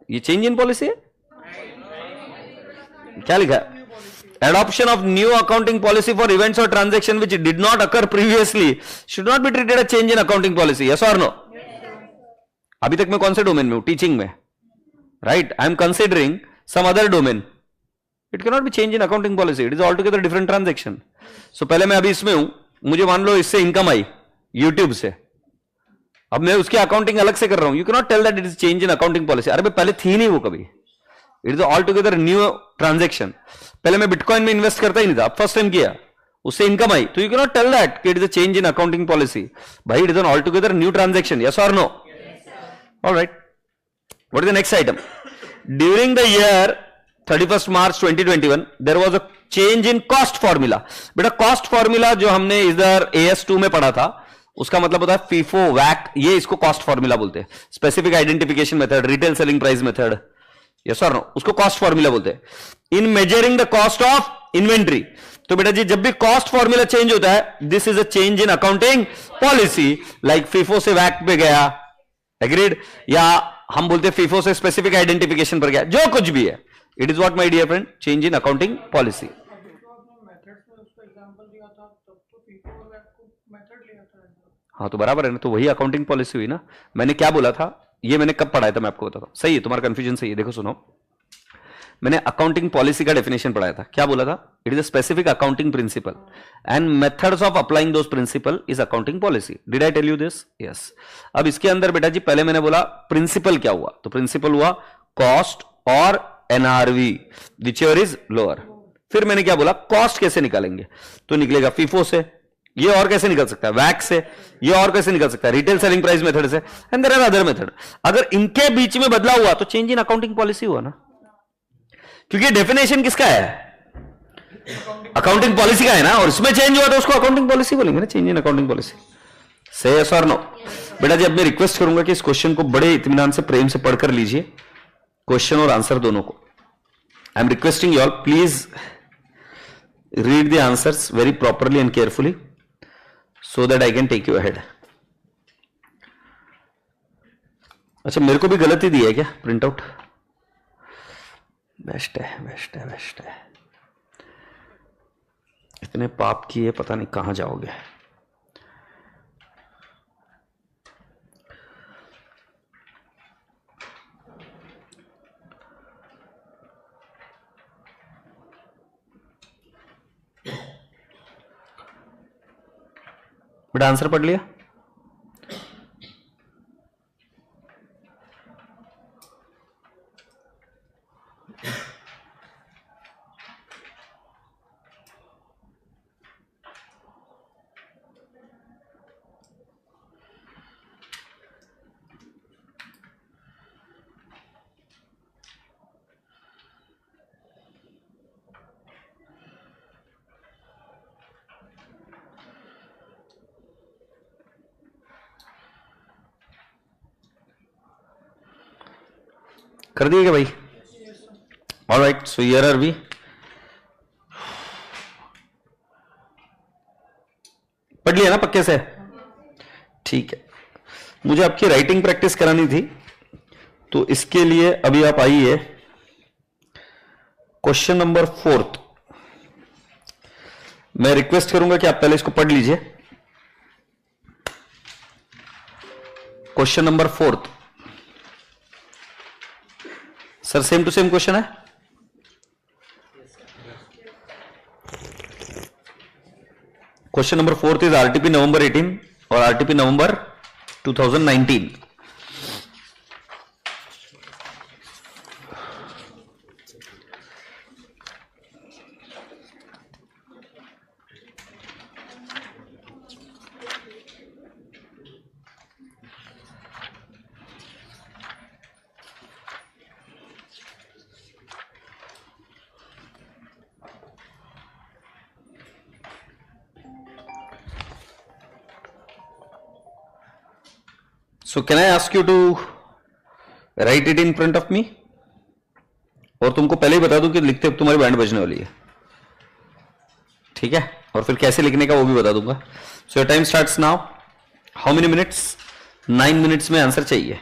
ये चेंज इन पॉलिसी है? क्या लिखा है? Adoption of new accounting policy for events और transaction which did not occur previously should not be treated a change in accounting policy. Yes और नो? अभी तक मैं कौन से डोमेन में हूं? टीचिंग में, right? I am considering some other domain, it can not be change in accounting policy, it is all together different transaction. So पहले मैं अभी इसमें हूं, मुझे मान लो इससे इनकम आई यूट्यूब से, अब मैं उसकी अकाउंटिंग अलग से कर रहा हूं। You can not tell that it is change in accounting policy. अरे पहले थी नहीं वो कभी, it is all together new transaction. पहले मैं बिटकॉइन में इन्वेस्ट करता ही नहीं था, अब फर्स्ट टाइम किया, उससे इनकम आई, तो you can not tell that कि it is a change in accounting policy. भाई it is an all together new transaction. Yes और no? Alright, what is the next item? During the year 31 March 2021 there was a change in cost formula. बेटा cost formula जो हमने इधर AS2 में पढ़ा था, उसका मतलब होता है फीफो वैक, ये इसको कॉस्ट फॉर्मूला बोलते हैं। Specific identification method, retail selling price method, yes और नो, उसको कॉस्ट फॉर्मूला बोलते हैं। इन measuring the cost of inventory, तो बेटा जी जब भी कॉस्ट फॉर्मूला चेंज होता है, this is a change in accounting policy. Like FIFO से वैक पे गया, एग्रीड, या हम बोलते हैं फीफो से स्पेसिफिक आइडेंटिफिकेशन पर गया, जो कुछ भी है, it is what my dear friend, change in accounting policy. हाँ तो बराबर है ना, तो वही अकाउंटिंग पॉलिसी हुई ना। मैंने क्या बोला था, ये मैंने कब पढ़ाया था मैं आपको बताता हूं। सही है, तुम्हारा कंफ्यूजन सही है। देखो सुनो, मैंने अकाउंटिंग पॉलिसी का डेफिनेशन पढ़ाया था। क्या बोला था? It is a specific accounting principle and methods of applying those principle is accounting policy. Did I tell you this? Yes. अब इसके अंदर बेटा जी पहले मैंने बोला प्रिंसिपल क्या हुआ, तो प्रिंसिपल हुआ कॉस्ट और NRV व्हिचएवर इज लोअर। फिर मैंने क्या बोला, कॉस्ट कैसे निकालेंगे, तो निकलेगा फीफो से, ये और कैसे निकल सकता है, वैक से, ये और कैसे निकल सकता है, रिटेल सेलिंग प्राइस मेथड से, and there are other method. अगर इनके बीच में बदलाव हुआ तो चेंज इन अकाउंटिंग पॉलिसी हुआ ना, क्योंकि डेफिनेशन किसका है? अकाउंटिंग पॉलिसी का है ना, और इसमें चेंज हुआ तो उसको अकाउंटिंग पॉलिसी बोलेंगे ना, चेंज इन अकाउंटिंग पॉलिसी। से यस और नो? बेटा जी अब मैं रिक्वेस्ट करूंगा कि इस क्वेश्चन को बड़े इत्मीनान से प्रेम से पढ़कर लीजिए, क्वेश्चन और आंसर दोनों को। I am requesting you all, please read the answers very properly and carefully so that I can take you ahead। अच्छा मेरे को भी गलती दी है क्या प्रिंट आउट? बेस्ट है, बेस्ट है, बेस्ट है। इतने पाप किए पता नहीं कहां जाओगे। बेटा आंसर पढ़ लिया? कर दिए क्या भाई? Alright, so here are we. पढ़ लिया ना पक्के से? ठीक है, मुझे आपकी राइटिंग प्रैक्टिस करानी थी, तो इसके लिए अभी आप आइए क्वेश्चन नंबर 4। मैं रिक्वेस्ट करूंगा कि आप पहले इसको पढ़ लीजिए। Question number 4 sir, same to same question है? Question number 4 is RTP November 18 और RTP November 2019. So can I ask you to write it in front of me? और तुमको पहले ही बता दूं कि लिखते तुम्हारी बैंड बजने वाली है, ठीक है? और फिर कैसे लिखने का वो भी बता दूंगा. So your time starts now. How many minutes? 9 minutes में आंसर चाहिए.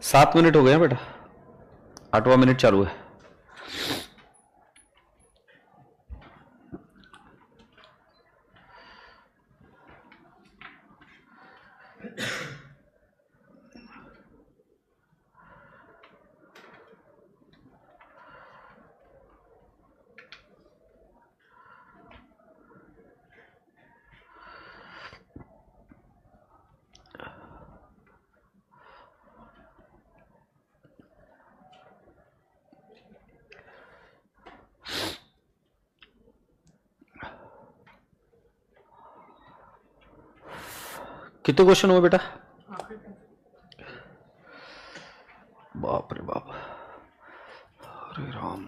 7 मिनट हो गए हैं बेटा, 8वां मिनट चालू है। कितने क्वेश्चन हुए बेटा? बाप रे बाप, अरे राम।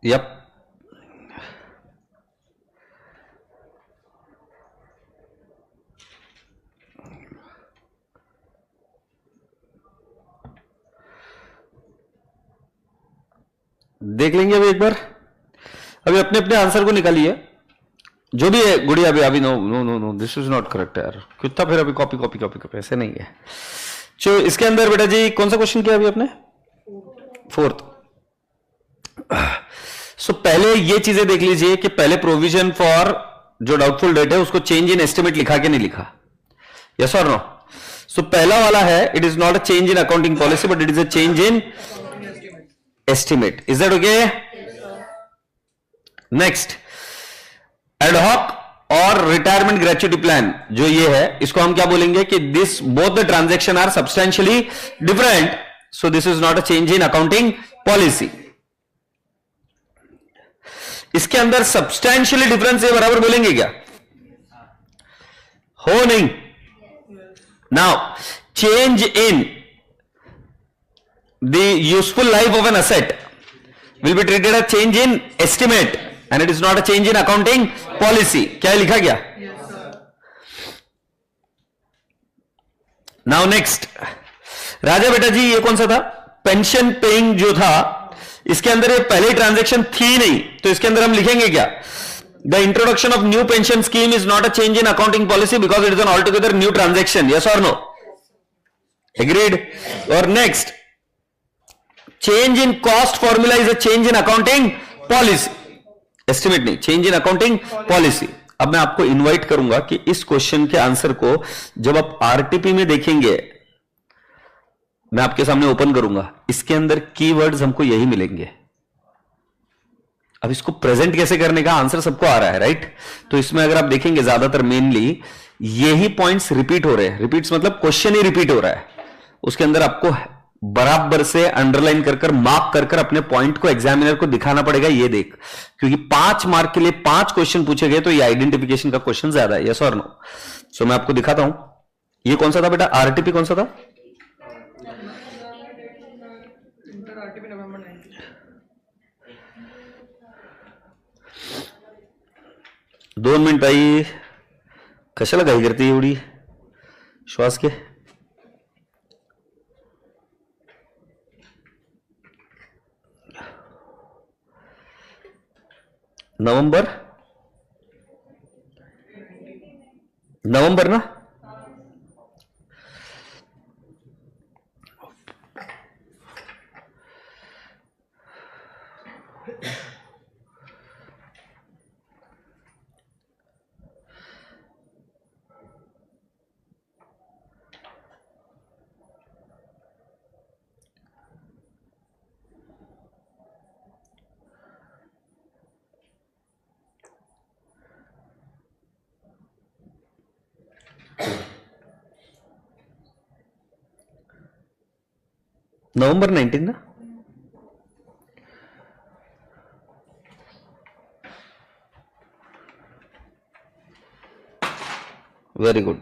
यप, देख लेंगे अभी एक बार। अभी अपने अपने आंसर को निकालिए जो भी है। गुड़िया अभी no no no no, this is not correct यार। कितना फिर अभी कॉपी कॉपी कॉपी कॉपी, ऐसे नहीं है। चलो इसके अंदर बेटा जी कौन सा क्वेश्चन किया अभी आपने? 4th। सो पहले ये चीजें देख लीजिए कि पहले प्रोविजन फॉर जो डाउटफुल डेट है उसको चेंज इन एस्टिमेट लिखा के नहीं लिखा, यस और नो? सो पहला वाला है it is not a change in accounting policy but it is a change in estimate. Is that okay? Next, ad hoc और रिटायरमेंट ग्रेच्युटी प्लान जो ये है इसको हम क्या बोलेंगे कि this both the transaction are substantially different, so this is not a change in accounting policy. इसके अंदर सब्सटेंशियली डिफरेंस ये बराबर बोलेंगे क्या? हो नहीं? Now change in the useful life of an asset will be treated as change in estimate and it is not a change in accounting policy. क्या लिखा गया? नाउ नेक्स्ट, राजा बेटा जी ये कौन सा था? पेंशन पेइंग जो था इसके अंदर ये पहले ट्रांजैक्शन थी नहीं, तो इसके अंदर हम लिखेंगे क्या? The introduction of new pension scheme is not a change in accounting policy because it is an all together new transaction, yes और नो? एग्रीड? और next, change in cost formula is a change in accounting policy, estimate नहीं, change in accounting policy. अब मैं आपको invite करूंगा कि इस question के आंसर को जब आप आरटीपी में देखेंगे, मैं आपके सामने ओपन करूंगा, इसके अंदर कीवर्ड्स हमको यही मिलेंगे। अब इसको प्रेजेंट कैसे करने का आंसर सबको आ रहा है, राइट? तो इसमें अगर आप देखेंगे ज्यादातर मेनली यही पॉइंट्स रिपीट हो रहे हैं। रिपीट्स मतलब क्वेश्चन ही रिपीट हो रहा है, उसके अंदर आपको बराबर से अंडरलाइन कर कर मार्क कर कर अपने पॉइंट को एग्जामिनर को दिखाना पड़ेगा। ये देख, क्योंकि 5 मार्क के लिए 5 क्वेश्चन पूछे गए तो ये आइडेंटिफिकेशन का क्वेश्चन ज्यादा है, यस और नो? सो मैं आपको दिखाता हूं ये कौन सा था बेटा, आरटीपी कौन सा था? दोन मिनिट ताई, कशाला घाई करते एवढी श्वास के? नवंबर ना? नवंबर 19 ना, वेरी गुड।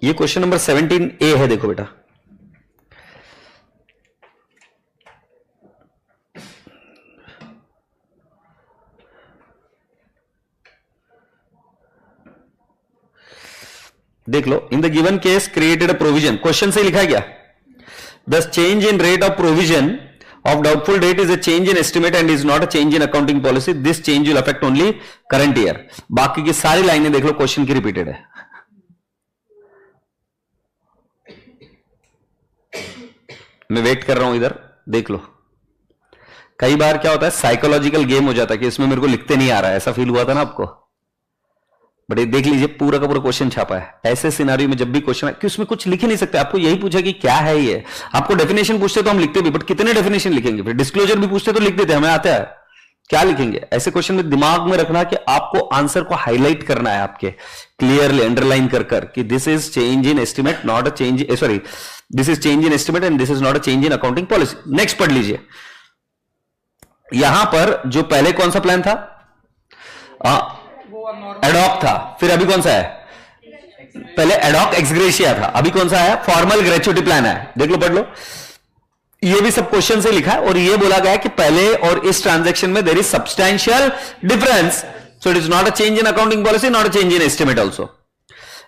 ये क्वेश्चन नंबर 17A है, देखो बेटा। देख लो, in the given case created a provision, question से लिखा गया the change in rate of provision of doubtful debt is a change in estimate and is not a change in accounting policy. This change will affect only current year. बाकी की सारी लाइनें देख लो, question की repeated है। मैं wait कर रहा हूं इधर, देख लो। कई बार क्या होता है, साइकोलॉजिकल गेम हो जाता है कि इसमें मेरे को लिखते नहीं आ रहा है, ऐसा फील हुआ था ना आपको। बट देख लीजिए, पूरा का पूरा क्वेश्चन छापा है। ऐसे सिनारियो में जब भी क्वेश्चन है कि उसमें कुछ लिख ही नहीं सकते, आपको यही पूछा कि क्या है ये, आपको डेफिनेशन पूछते तो हम लिखते भी, बट कितने डेफिनेशन लिखेंगे? फिर डिस्क्लोजर भी पूछते तो लिख देते, हमें आता है, क्या लिखेंगे? ऐसे क्वेश्चन में दिमाग में रखना कि आपको आंसर को हाईलाइट करना है, आपके क्लियरली अंडरलाइन कर कि this is change in estimate not a change, sorry this is change in estimate and this is not a change in accounting policy. Next पढ़ लीजिए, यहां पर जो पहले कौन सा प्लान था, एडॉक था, फिर अभी कौन सा है? पहले एडॉक एक्सग्रेशिया था, अभी कौन सा है? फॉर्मल ग्रेच्युटी प्लान है। देख लो, पढ़ लो, ये भी सब क्वेश्चन से लिखा है और ये बोला गया है कि पहले और इस ट्रांजैक्शन में there is substantial difference, so it is not a change in accounting policy, not a change in estimate also.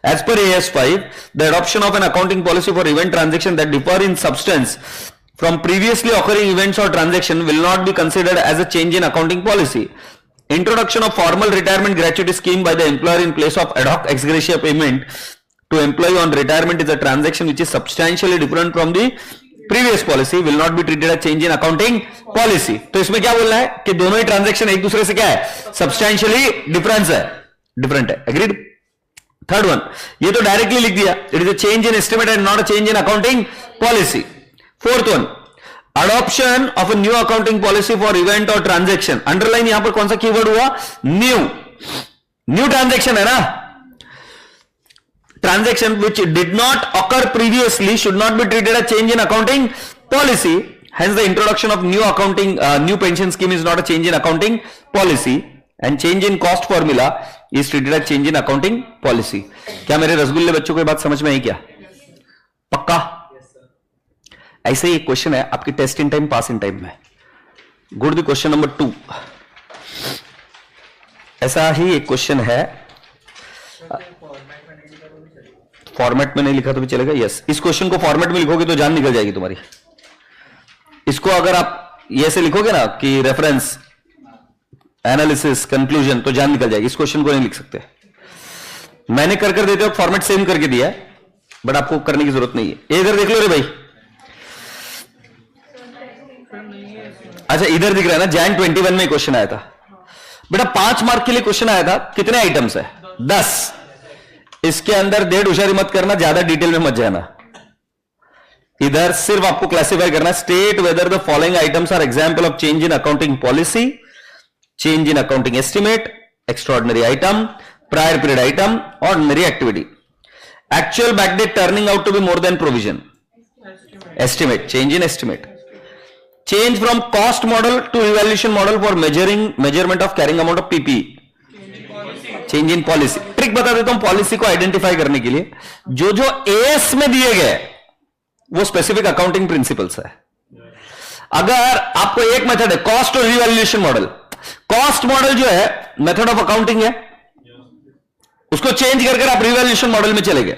As per AS5, the adoption of an accounting policy for event transaction that differ in substance from previously occurring events or transaction will not be considered as a change in accounting policy. Introduction of formal retirement gratuity scheme by the employer in place of ad hoc ex gratia payment to employee on retirement is a transaction which is substantially different from the previous policy, will not be treated as change in accounting policy. तो इसमें क्या बोलना है कि दोनों ही transaction एक दूसरे से क्या है? Substantially difference है, different है। Agreed? थर्ड वन, ये तो डायरेक्टली लिख दिया, it is a change in estimate and not a change in accounting policy. Fourth one, adoption of a new accounting policy for event और ट्रांजैक्शन। अंडरलाइन यहां पर कौन सा कीवर्ड हुआ? न्यू। न्यू ट्रांजैक्शन है ना, transaction which did not occur previously should not be treated a change in accounting policy, hence the introduction of new accounting new pension scheme is not a change in accounting policy and change in cost formula is treated as change in accounting policy. क्या मेरे रसगुल्ले बच्चों को ये बात समझ में आई क्या? पक्का? ऐसे ही एक क्वेश्चन है आपकी test in time pass in time में। Good the question number 2। ऐसा ही एक क्वेश्चन है, फॉर्मेट में नहीं लिखा तो भी चलेगा। यस, इस क्वेश्चन को फॉर्मेट में लिखोगे तो जान निकल जाएगी तुम्हारी। इसको अगर आप ये से लिखोगे ना कि रेफरेंस, एनालिसिस, कंक्लूजन, तो जान निकल जाएगी। इस क्वेश्चन को नहीं लिख सकते। मैंने कर देते हो फॉर्मेट सेम करके दिया है, बट आपको करने की जरूरत नहीं है। इधर देख लो रे भाई, अच्छा इधर दिख रहा है ना, जैन 21 में क्वेश्चन आया था बेटा, 5 मार्क के लिए क्वेश्चन आया था। कितने आइटम्स है? 10। इसके अंदर देर हुशारी मत करना, ज्यादा डिटेल में मत जाना। इधर सिर्फ आपको क्लासिफाई करना, state whether the following items are example of change in accounting policy, change in accounting estimate, extraordinary item, prior period item, ordinary activity. Actual backdate turning out to be more than provision. Estimate, change in estimate. Change from cost model to evaluation model for measurement of carrying amount of PPE. Change in policy. Trick बता देता हूं policy को identify करने के लिए। जो जो as में दिए गए वो स्पेसिफिक अकाउंटिंग प्रिंसिपल्स है। अगर आपको एक मेथड है कॉस्ट और रिवैल्यूएशन मॉडल, कॉस्ट मॉडल जो है मेथड ऑफ अकाउंटिंग है, उसको चेंज करके आप रिवैल्यूएशन मॉडल में चले गए,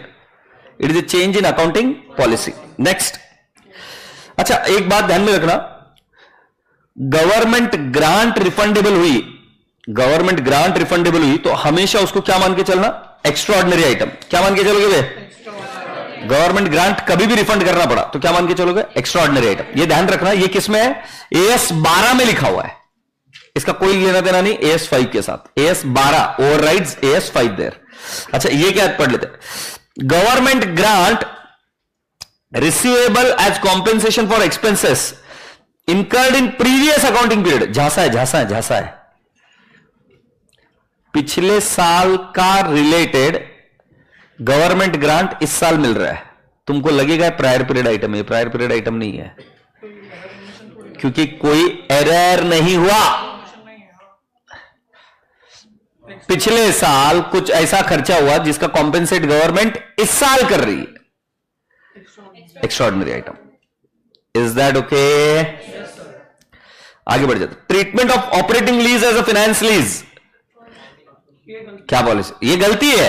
it is a change in accounting policy. Next, अच्छा एक बात ध्यान में रखना, गवर्नमेंट ग्रांट रिफंडेबल हुई, गवर्नमेंट ग्रांट रिफंडेबल हुई तो हमेशा उसको क्या मान के चलना? Extraordinary item. क्या मान के चलोगे भाई? गवर्नमेंट ग्रांट कभी भी रिफंड करना पड़ा तो क्या मान के चलोगे? Extraordinary item. ये ध्यान रखना, ये किसमें है? AS 12 में लिखा हुआ है, इसका कोई लेना देना नहीं AS 5 के साथ। AS 12 overrides AS 5 there. अच्छा ये क्या पढ़ लेते हैं, government grant receivable as compensation for expenses incurred in previous accounting period. झांसा है पिछले साल का रिलेटेड गवर्नमेंट ग्रांट इस साल मिल रहा है, तुमको लगेगा प्रायर पीरियड आइटम, ये प्रायर पीरियड आइटम नहीं है, क्योंकि कोई एरर नहीं हुआ। पिछले साल कुछ ऐसा खर्चा हुआ जिसका कॉम्पेंसेट गवर्नमेंट इस साल कर रही है, extraordinary item. Is that okay? आगे बढ़ जाते। Treatment of operating lease as a finance lease, क्या पॉलिसी? ये गलती है।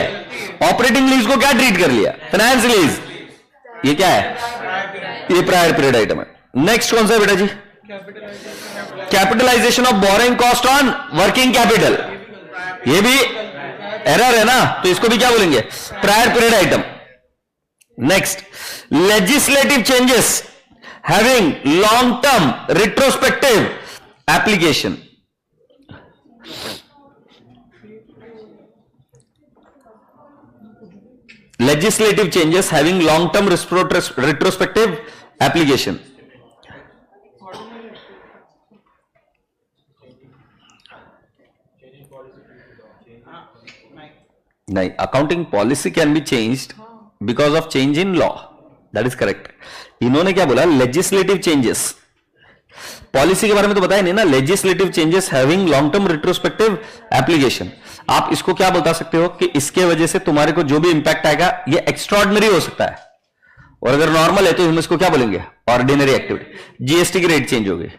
ऑपरेटिंग लीज को क्या ट्रीट कर लिया? Finance lease. ये क्या है? ये प्रायर पीरियड आइटम है। नेक्स्ट कौन सा है बेटा जी? Capitalisation of borrowing cost on working capital, ये भी एरर है ना, तो इसको भी क्या बोलेंगे? Prior period item. Next, legislative changes having long term retrospective application. Legislative changes having long-term retrospective application. नहीं, accounting policy can be changed because of change in law. That is correct. इन्होंने क्या बोला? Legislative changes. पॉलिसी के बारे में तो बताया नहीं ना। Legislative changes having long term retrospective application, आप इसको क्या बता सकते हो कि इसके वजह से तुम्हारे को जो भी इंपैक्ट आएगा ये एक्स्ट्राऑर्डिनरी हो सकता है, और अगर नॉर्मल है तो हम इसको क्या बोलेंगे? Ordinary activity. जीएसटी की रेट चेंज हो गई,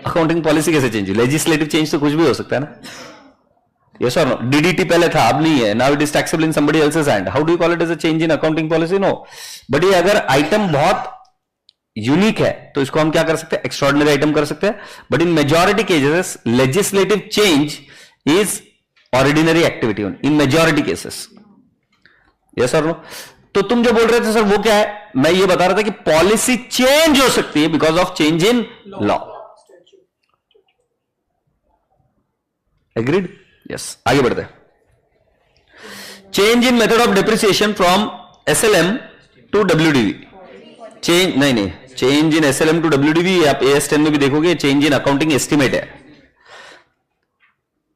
अकाउंटिंग पॉलिसी कैसे चेंज हुई? लेजिस्लेटिव चेंज तो कुछ भी हो सकता है ना। यस और नो? डीडीटी पहले था, अब नहीं है, now it is taxable in somebody else's hand. How do you call it as a change in accounting policy? No. But ये अगर आइटम बहुत यूनिक है तो इसको हम क्या कर सकते हैं? एक्स्ट्राऑर्डिनरी आइटम कर सकते हैं। But in majority cases legislative change is ordinary activity in majority cases. Yes और नो? तो तुम जो बोल रहे थे सर वो क्या है? मैं ये बता रहा था कि पॉलिसी चेंज हो सकती है because of change in law. Agreed? Yes. आगे बढ़ते हैं। Change in method of depreciation from SLM to WDV. Change नहीं, change in SLM to WDV आप AS10 में भी देखोगे, चेंज इन अकाउंटिंग एस्टिमेट है।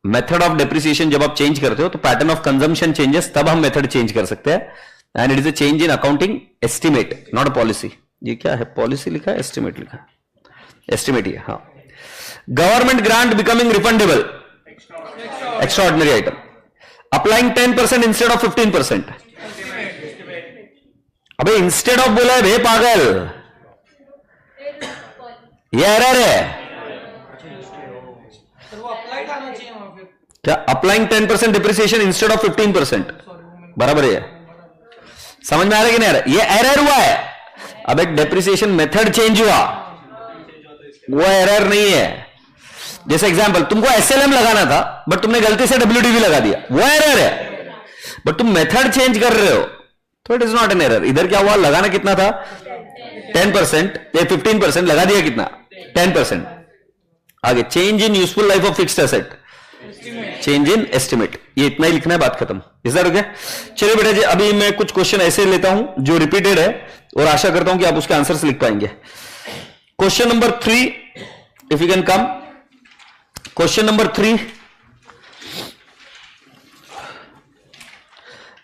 मेथड ऑफ डेप्रिसिएशन जब आप चेंज करते हो तो पैटर्न ऑफ कंजम्पशन चेंजेस, तब हम मेथड चेंज कर सकते हैं। And it is a change in accounting estimate, not a policy. ये क्या है? पॉलिसी लिखा है, एस्टिमेट लिखा है? एस्टिमेट ही है। हाँ। Government grant becoming refundable, extraordinary item. Applying 10% instead of 15%। अबे इंस्टेड ऑफ बोला है भे पागल, ये एरर है क्या? अप्लाइंग 10% डिप्रिसिएशन इंस्टेड ऑफ 15%, बराबर है? समझ में आ रहा है कि नहीं आ रहा? ये एरर हुआ है। अब एक डिप्रिसिएशन मेथड चेंज हुआ, वो एरर नहीं है। जैसे एग्जांपल, तुमको एसएलएम लगाना था बट तुमने गलती से डब्ल्यूडीवी लगा दिया, वो एरर है। बट तुम मेथड चेंज कर रहे हो तो it is not an error. इधर क्या हुआ? लगाना कितना था? 10% या 15%, लगा दिया कितना? 10%। आगे, change in useful life of fixed asset, change in estimate. ये इतना ही लिखना है, बात खत्म। Is that okay? चलिए बेटा जी, अभी मैं कुछ क्वेश्चन ऐसे लेता हूं जो रिपीटेड है और आशा करता हूं कि आप उसके आंसर्स लिख पाएंगे। Question number 3, if you can come. Question number 3,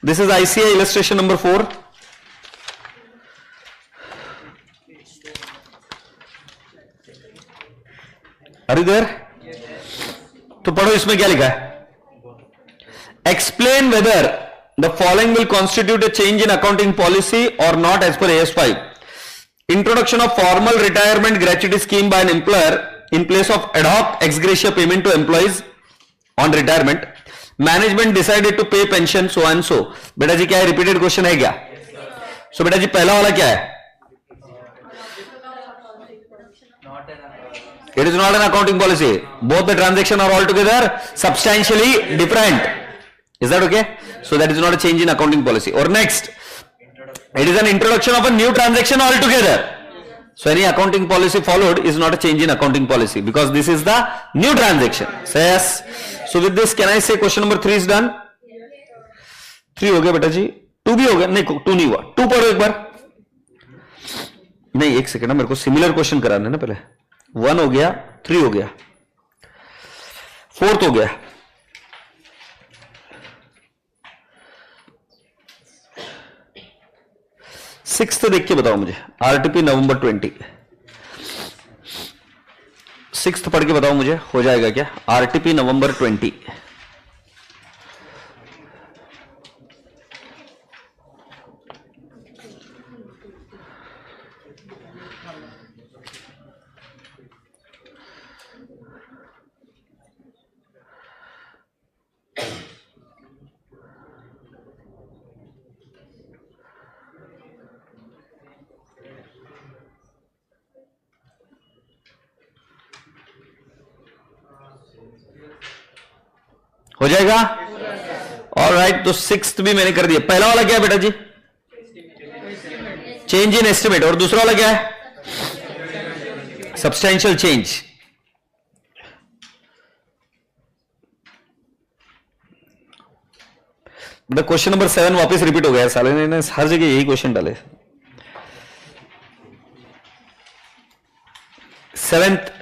this is ICI illustration number 4. Are you there? तो पढ़ो इसमें क्या लिखा है? Explain whether the following will constitute a change in accounting policy or not as per AS5. Introduction of formal retirement gratuity scheme by an employer in place of ad hoc ex gratia payment to employees on retirement. Management decided to pay pension so and so. बेटा जी क्या है? Repeated question है क्या? सो बेटा जी पहला वाला क्या है? It is not an accounting policy, both the transaction are all together substantially different. Is that okay? So that is not a change in accounting policy. और next, it is an introduction of a new transaction all together. So any accounting policy followed is not a change in accounting policy because this is the new transaction. So yes. So with this can I say question number 3 is done? 3 हो गया बेटा जी। 2 भी हो गया? नहीं 2 नहीं हुआ। 2 पढ़ो एक बार। नहीं एक सेकेंड, मेरे को सिमिलर क्वेश्चन कराना है ना पहले। 1 हो गया, 3 हो गया, 4th हो गया। सिक्स्थ देख के बताओ मुझे, आरटीपी नवंबर 20, सिक्स्थ पढ़ के बताओ मुझे, हो जाएगा क्या? आरटीपी नवंबर 20, हो जाएगा? ऑलराइट, तो सिक्स्थ भी मैंने कर दिया। पहला वाला क्या है बेटा जी? Change in estimate. और दूसरा वाला क्या है? Substantial change. बेटा क्वेश्चन नंबर 7 वापस रिपीट हो गया है, साले ने हर जगह यही क्वेश्चन डाले। सेवेंथ,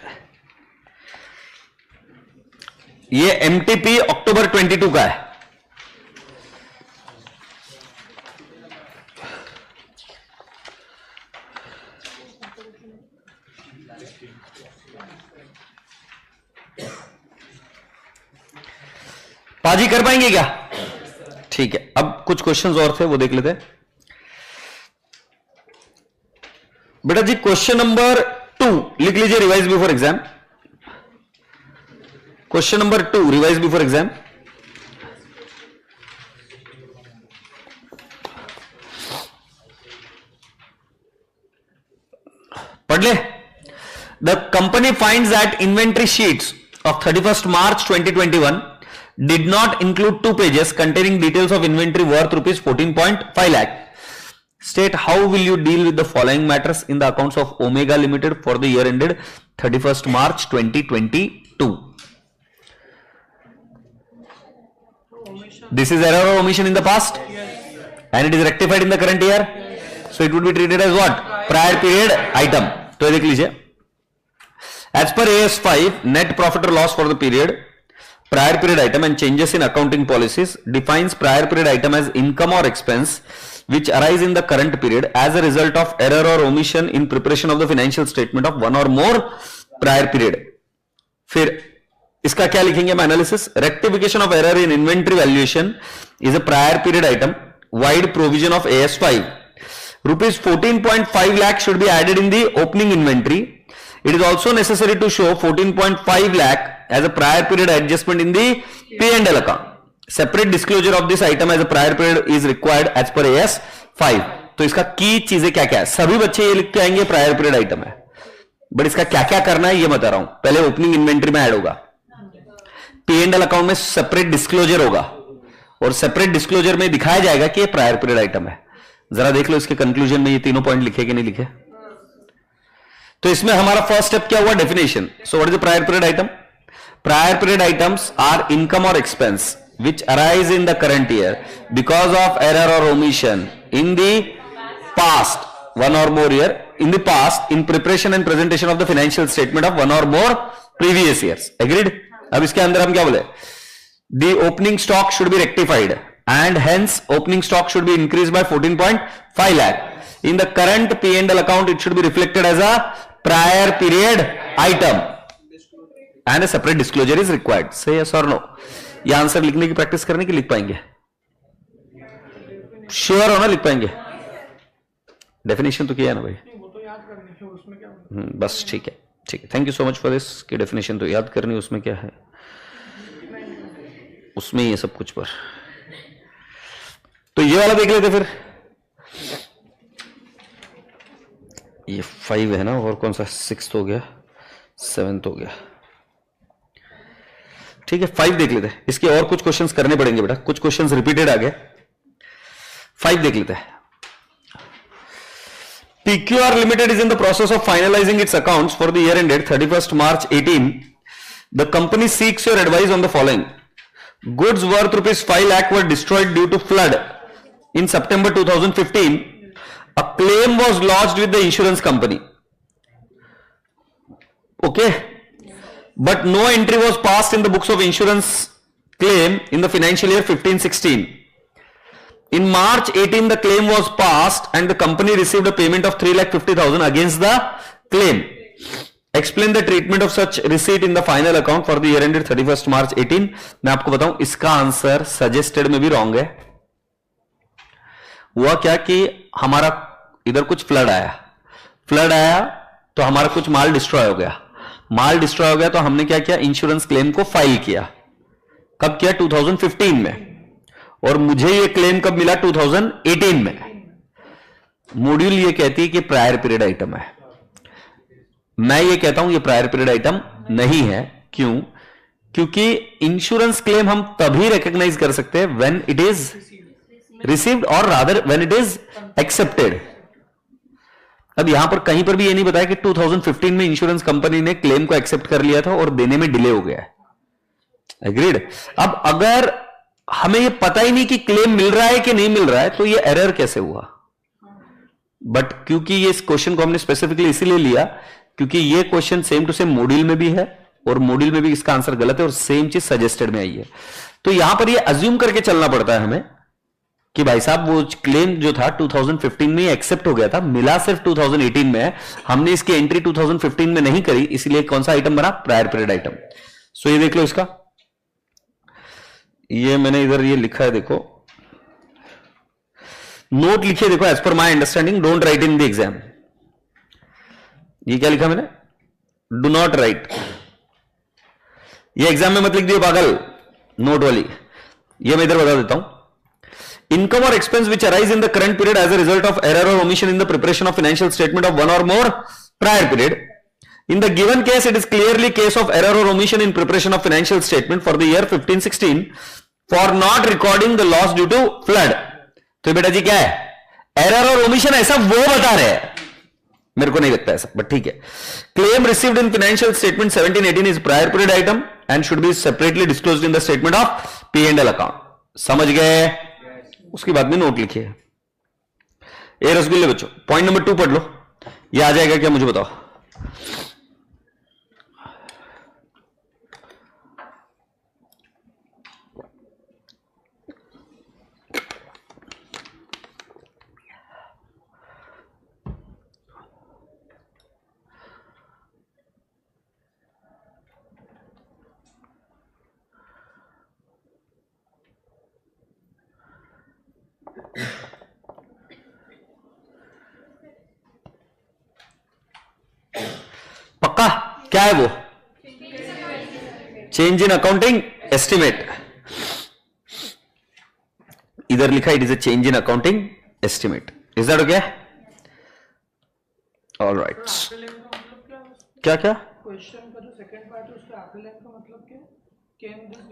ये एमटीपी अक्टूबर 22 का है। पाजी कर पाएंगे क्या? ठीक है, अब कुछ क्वेश्चंस और थे वो देख लेते हैं। बेटा जी क्वेश्चन नंबर 2 लिख लीजिए, revise before exam. Question number 2 revise before exam. पढ़ ले। The company finds that inventory sheets of 31st March 2021 did not include 2 pages containing details of inventory worth rupees 14.5 lakh. State how will you deal with the following matters in the accounts of Omega Limited for the year ended 31st March 2022. This is error or omission in the past, and it is rectified in the current year, so it would be treated as what? Prior period item. तो देख लीजिए, as per AS5 net profit or loss for the period, prior period item and changes in accounting policies defines prior period item as income or expense which arise in the current period as a result of error or omission in preparation of the financial statement of one or more prior period. फिर इसका क्या लिखेंगे हम analysis? Rectification of error in inventory valuation is a prior period item, wide provision of AS5. Rupees 14.5 lakh should be added in the opening inventory. It is also necessary to show 14.5 lakh as a prior period adjustment in the P&L account. Separate disclosure of this item as a prior period is required as per AS5. तो इसका की चीजें क्या क्या है? सभी बच्चे ये लिख के आएंगे प्रायर पीरियड आइटम है, बट इसका क्या क्या करना है ये बता रहा हूं। पहले ओपनिंग इन्वेंट्री में ऐड होगा, P&L अकाउंट में सेपरेट डिस्क्लोजर होगा, और सेपरेट डिस्क्लोजर में दिखाया जाएगा कि ये प्रायर पीरियड आइटम है। जरा देख लो इसके कंक्लूजन में ये तीनों पॉइंट लिखे कि नहीं लिखे। तो इसमें हमारा फर्स्ट स्टेप क्या हुआ? Definition. So what is the prior period item? Prior period items are income और expense which arise in the current year because of error or omission in the past one or more year, in the past in preparation and presentation of the financial statement of one or more previous years. Agreed? अब इसके अंदर हम क्या बोले? The opening stock should be rectified and hence opening stock should be increased by 14.5 lakh. In the current P&L account it should be reflected as a prior period item and a separate disclosure is required. Say yes or no. ये answer लिखने की practice करने की लिख पाएंगे? Sure हो ना लिख पाएंगे? डेफिनेशन तो किया है ना भाई? वो तो याद करनी है, उसमें क्या बस ठीक है, ठीक है। Thank you so much for this. की डेफिनेशन तो याद करनी, उसमें क्या है? उसमें ही है सब कुछ। पर तो ये वाला देख लेते फिर। ये 5 है ना, और कौन सा? 6 हो गया, 7 हो गया, ठीक है। 5 देख लेते हैं। इसके और कुछ क्वेश्चंस करने पड़ेंगे बेटा, कुछ क्वेश्चंस रिपीटेड आ गए। 5 देख लेते हैं। PQR Limited is in the process of finalizing its accounts for the year ended 31st March 18. The company seeks your advice on the following. Goods worth rupees 5 lakh were destroyed due to flood in September 2015. A claim was lodged with the insurance company. Okay. But no entry was passed in the books of insurance claim in the financial year 15-16. In March 18, the claim was passed and the company received a payment of 3,50,000 against the claim. Explain the treatment of such receipt in the final account for the year ended 31st March 18. मैं आपको बताऊं इसका answer suggested में भी wrong है. हुआ क्या कि हमारा इधर कुछ फ्लड आया तो हमारा कुछ माल डिस्ट्रॉय हो गया तो हमने क्या किया, इंश्योरेंस क्लेम को फाइल किया. कब किया? 2015 में. और मुझे ये क्लेम कब मिला? 2018 में. मॉड्यूल ये कहती है कि प्रायर पीरियड आइटम है. मैं ये कहता हूं ये प्रायर पीरियड आइटम नहीं है. क्यों? क्योंकि इंश्योरेंस क्लेम हम तभी रिकॉग्नाइज कर सकते हैं व्हेन इट इज रिसीव्ड और rather when it is accepted. अब यहां पर कहीं पर भी ये नहीं बताया कि 2015 में इंश्योरेंस कंपनी ने क्लेम को एक्सेप्ट कर लिया था और देने में डिले हो गया है. एग्रीड. अब अगर हमें ये पता ही नहीं कि क्लेम मिल रहा है कि नहीं मिल रहा है तो ये एरर कैसे हुआ? बट क्योंकि ये इस क्वेश्चन को हमने स्पेसिफिकली इसीलिए लिया क्योंकि ये question same to same module में भी है और मॉड्यूल में भी इसका आंसर गलत है और सेम चीज सजेस्टेड में आई है. तो यहां पर ये अज्यूम करके चलना पड़ता है हमें कि भाई साहब वो क्लेम जो था 2015 में एक्सेप्ट हो गया था, मिला सिर्फ 2018 में है. हमने इसकी एंट्री 2015 में नहीं करी, इसलिए कौन सा आइटम बना? Prior period item. सो ये देख लो, इसका ये मैंने इधर ये लिखा है, देखो नोट लिखिए. देखो, as per my understanding don't write in the exam. ये क्या लिखा मैंने? Do not write. ये एग्जाम में मत लिख दियो पागल, नोट वाली. ये मैं इधर बता देता हूं. Income or expense which arise in the current period as a result of error or omission in the preparation of financial statement of one or more prior period. In the given case, it is clearly case of error or omission in preparation of financial statement for the year 15-16 for not recording the loss due to flood. तो बेटा जी क्या है? Error और omission ऐसा वो बता रहे हैं, मेरे को नहीं लगता ऐसा, बट ठीक है. Claim received in financial statement 17-18 is prior period item and should be separately disclosed in the statement of P&L account. समझ गए? उसके बाद में नोट लिखिए. ए रसगुल्ले बच्चों, पॉइंट नंबर 2 पढ़ लो. ये आ जाएगा क्या मुझे बताओ? पक्का क्या है वो? Change in accounting estimate. इधर लिखा it is a change in accounting estimate. Is that okay? All right. क्या क्या? क्वेश्चन का जो सेकंड पार्ट है उसका एप्लीकेशन का मतलब क्या है?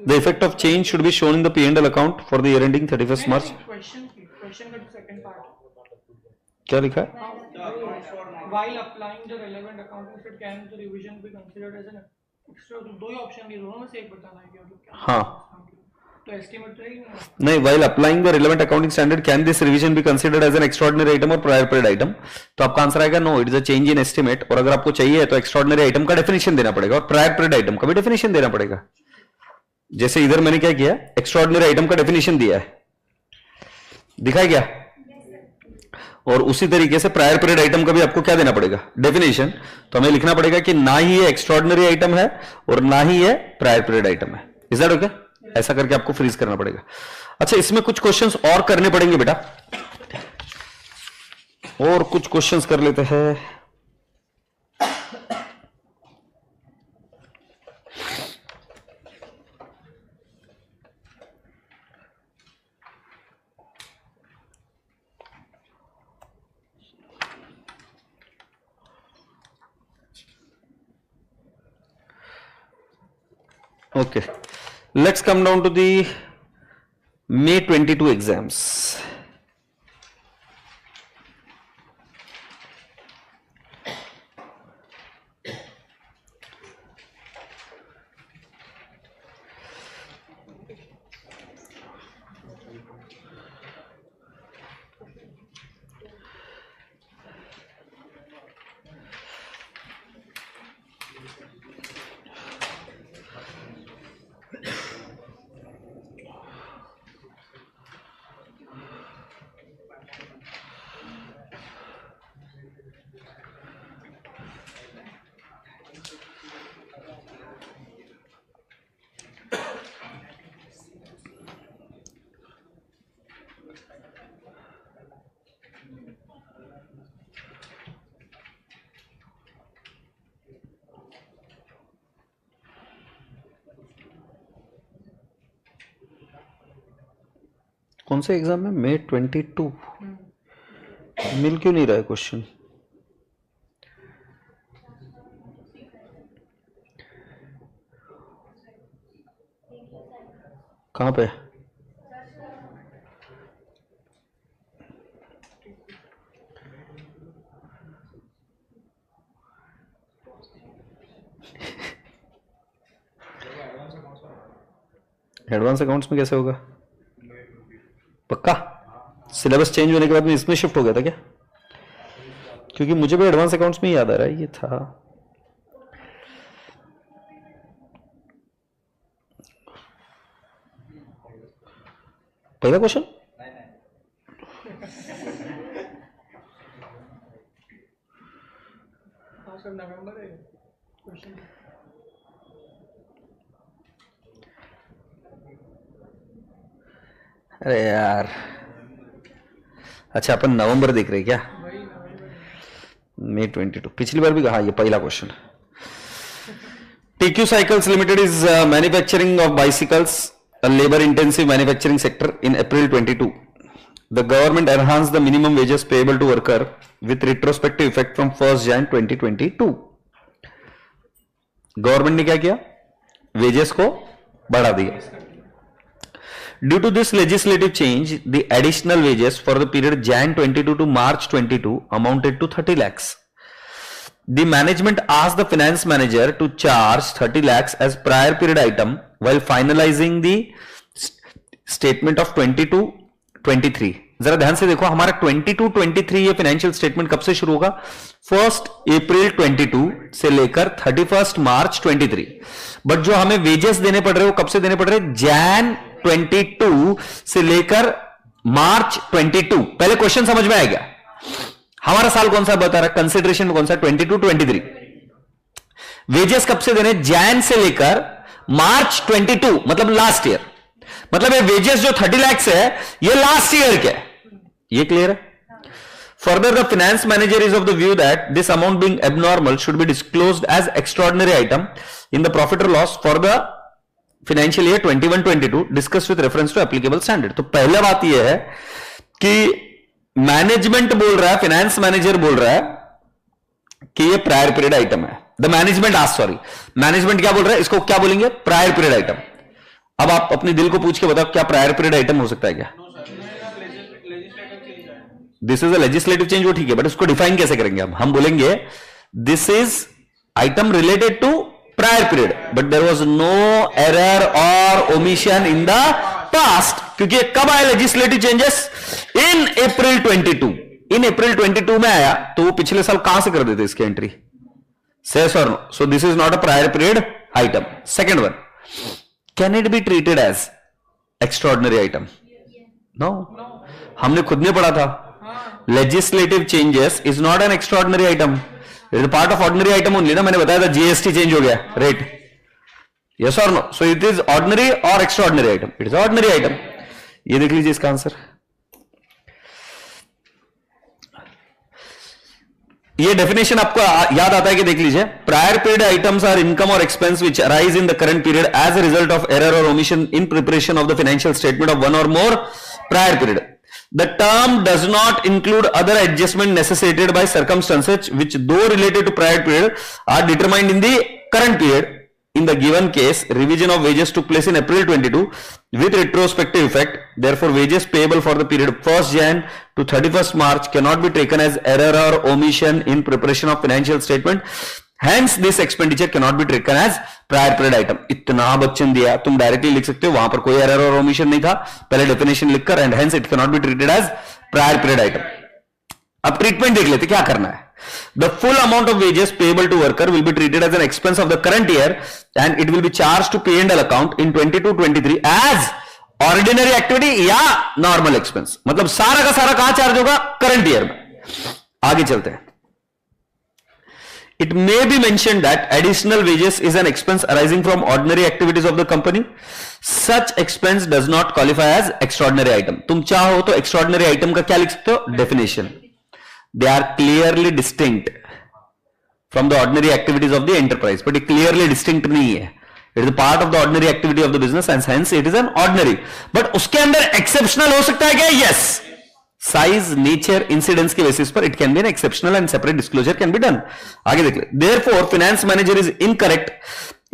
The effect of change should be shown in the P&L account for the year ending 31st March. Question का जो सेकंड पार्ट क्या लिखा है? While applying the relevant accounting standard, can the revision be considered as an extra? दो ही option दिए, दोनों में से एक बताना है क्या? हाँ. तो एस्टिमेट तो नहीं. While applying the relevant accounting standard, can this revision be considered as an extraordinary item or prior period item? तो आपका आंसर आएगा no, it is a change in estimate. और अगर आपको चाहिए तो एक्स्ट्राऑर्डिनरी आइटम का डेफिनेशन देना पड़ेगा और प्रायर पीरियड आइटम का भी डेफिनेशन देना पड़ेगा. जैसे इधर मैंने क्या किया, एक्स्ट्राऑर्डिनरी आइटम का डेफिनेशन दिया है, दिखाई गया. और उसी तरीके से प्रायर पीरियड आइटम का भी आपको क्या देना पड़ेगा? डेफिनेशन. तो हमें लिखना पड़ेगा कि ना ही ये एक्स्ट्राऑर्डिनरी आइटम है और ना ही ये प्रायर पीरियड आइटम है. Is that okay? ऐसा करके आपको फ्रीज करना पड़ेगा. अच्छा, इसमें कुछ क्वेश्चंस और करने पड़ेंगे बेटा, और कुछ क्वेश्चंस कर लेते हैं. Okay, let's come down to the May 22 exams. कौन से एग्जाम में? May 22। मिल क्यों नहीं रहा है क्वेश्चन? कहां पे? एडवांस अकाउंट्स में कैसे होगा? पक्का सिलेबस चेंज होने के बाद में इसमें शिफ्ट हो गया था क्या? क्योंकि मुझे भी एडवांस अकाउंट्स में याद आ रहा है ये था। पहला क्वेश्चन अरे यार, अच्छा अपन नवंबर देख रहे क्या? May 22। पिछली बार भी कहा ये पहला question. TQ Cycles Limited is manufacturing of bicycles, a labor-intensive manufacturing sector. In April 22, the government enhanced the minimum wages payable to worker with retrospective effect from 1st Jan 2022। Government ने क्या किया? Wages को बढ़ा दिया। Due to this legislative change, the additional wages for the period Jan 22 to March 22 amounted to 30 lakhs. The management asked the finance manager to charge 30 lakhs as prior period item while finalizing the statement of 22-23। जरा ध्यान से देखो, हमारा 22-23 ये financial statement कब से शुरू होगा? 1 अप्रैल 22 से लेकर 31 मार्च 23। बट जो हमें वेजेस देने पड़ रहे हैं वो कब से देने पड़ रहे हैं? जैन 22 से लेकर मार्च 22। पहले क्वेश्चन समझ में आएगा? हमारा साल कौन सा बता रहा है? कंसिडरेशन में कौन सा? 22-23। वेजेस कब से देने? जैन से लेकर मार्च 22, मतलब लास्ट ईयर। मतलब ये वेजेस जो 30 lakhs है ये लास्ट ईयर के। ये क्लियर है? Further, the finance manager is of the view that this amount being abnormal should be disclosed as extraordinary item in the profit or loss for the financial year 21-22 discussed with reference to applicable standard। तो पहला बात यह है कि management बोल रहा है, finance manager बोल रहा है कि ये प्रायर पीरियड आइटम है। द मैनेजमेंट मैनेजमेंट क्या बोल रहा है? इसको क्या बोलेंगे? Prior period item. अब आप अपने दिल को पूछ के बताओ, क्या प्रायर पीरियड आइटम हो सकता है क्या? This is a legislative change, वो ठीक है, बट उसको डिफाइन कैसे करेंगे? हम बोलेंगे this is item related to prior period, but there was no error और ओमिशन इन द पास्ट। क्योंकि कब आया लेजिस्लेटिव चेंजेस? इन अप्रैल 22। इन अप्रैल 22 में आया, तो वो पिछले साल कहां से कर देते इसकी एंट्री? सेस और no? So this is not a prior period item. Second one, can it be treated as extraordinary item? No, हमने खुद ने पढ़ा था legislative changes is not an extraordinary item, it is a part of ordinary item only ना। मैंने बताया था GST change हो गया rate, yes or no? So it is ordinary or extraordinary item? It is ordinary item। ये देख लीजिए इसका आंसर। ये डेफिनेशन आपको याद आता है कि देख लीजिए, prior period items are income और expense which arise in the current period as a result of error और omission in preparation of the financial statement of one और more prior period. The term does not include other adjustment necessitated by circumstances which, though related to prior period, are determined in the current period. In the given case, revision of wages took place in April 22 with retrospective effect. Therefore, wages payable for the period 1st Jan to 31st March cannot be taken as error or omission in preparation of financial statement. Hence, this expenditure cannot be taken as prior period item। इतना बच्चन दिया, तुम directly लिख सकते हो, वहां पर कोई error और ओमिशन नहीं था, पहले डेफिनेशन लिखकर, and hence it cannot be treated as prior period item. अब ट्रीटमेंट देख लेते क्या करना है। The full amount of wages payable to worker will be treated as an expense of the current year and it will be charge to P&L account in 22-23 as ordinary activity या normal expense. मतलब सारा का सारा कहां charge होगा? Current year में। आगे चलते हैं। It may be mentioned that additional wages is an expense arising from ordinary activities of the company. Such expense does not qualify as extraordinary item। तुम चाहो तो extraordinary item का क्या लिख सकते हो? Definition। They are clearly distinct from the ordinary activities of the enterprise, but ये clearly distinct नहीं है। It is part of the ordinary activity of the business and hence it is an ordinary. But उसके अंदर exceptional हो सकता है क्या? Yes. Size, nature, incidence के बेसिस पर it can be an exceptional and separate disclosure can be done. आगे देख ले. Therefore finance manager is incorrect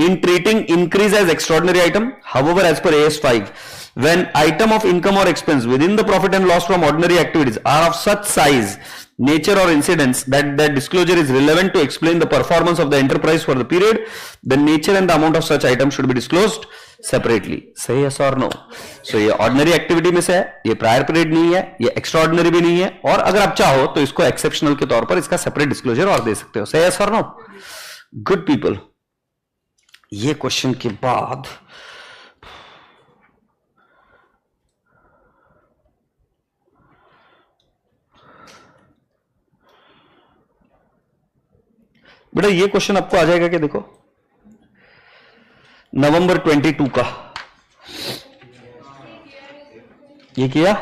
in treating increase as extraordinary item. However, as per AS5, when item of income or expense within the profit and loss from ordinary activities are of such size, nature or incidents that that disclosure is relevant to explain the performance of the enterprise for the period, the nature and the amount of such item should be disclosed separately. Say yes or no. So ये ordinary activity में से है, ये prior period नहीं है, ये extraordinary भी नहीं है, और अगर आप चाहो तो इसको exceptional के तौर पर इसका separate disclosure और दे सकते हो. Say yes or no. Good people. ये क्वेश्चन के बाद बेटा ये क्वेश्चन आपको आ जाएगा कि देखो नवंबर 22 का ये किया.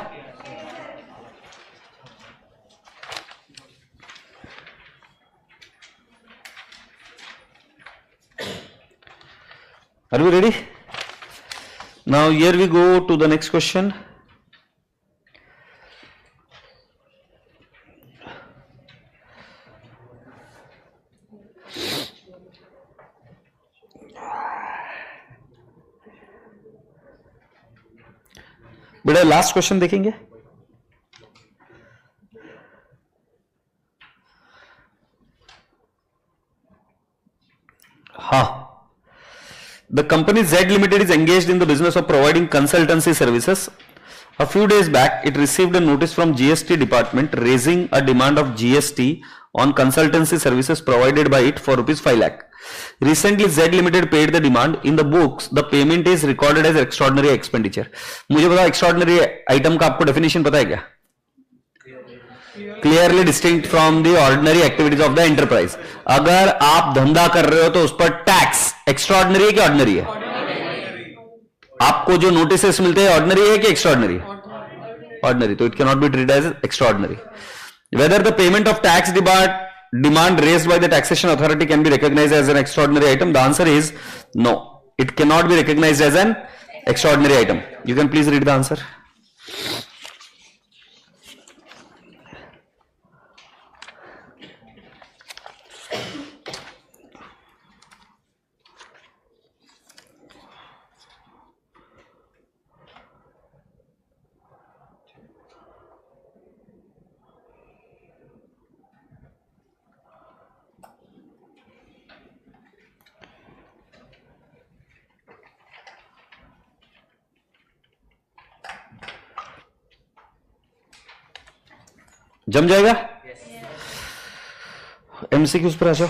Are we ready? Now here we go to the next question. बेटा लास्ट क्वेश्चन देखेंगे. हाँ. The company Z Limited is engaged in the business of providing consultancy services. A few days back, it received a notice from GST department raising a demand of GST on consultancy services provided by it for rupees 5 lakh. Recently, Z Limited paid the demand. In the books, the payment is recorded as extraordinary expenditure. मुझे बताओ extraordinary item का आपको definition पता है क्या? Clearly distinct from the ordinary activities of the enterprise. अगर आप धंधा कर रहे हो तो उस पर टैक्स एक्स्ट्राऑर्डिनरी है कि ऑर्डिनरी है? आपको जो नोटिसेस मिलते हैं ऑर्डिनरी है कि एक्स्ट्राऑर्डिनरी? ऑर्डिनरी. तो it can not be treated as extraordinary. Whether the payment of tax demand raised by the taxation authority can be recognized as an extraordinary item? The answer is no. It cannot be recognized as an extraordinary item. You can please read the answer. जम जाएगा. MCQs पर आ जाओ.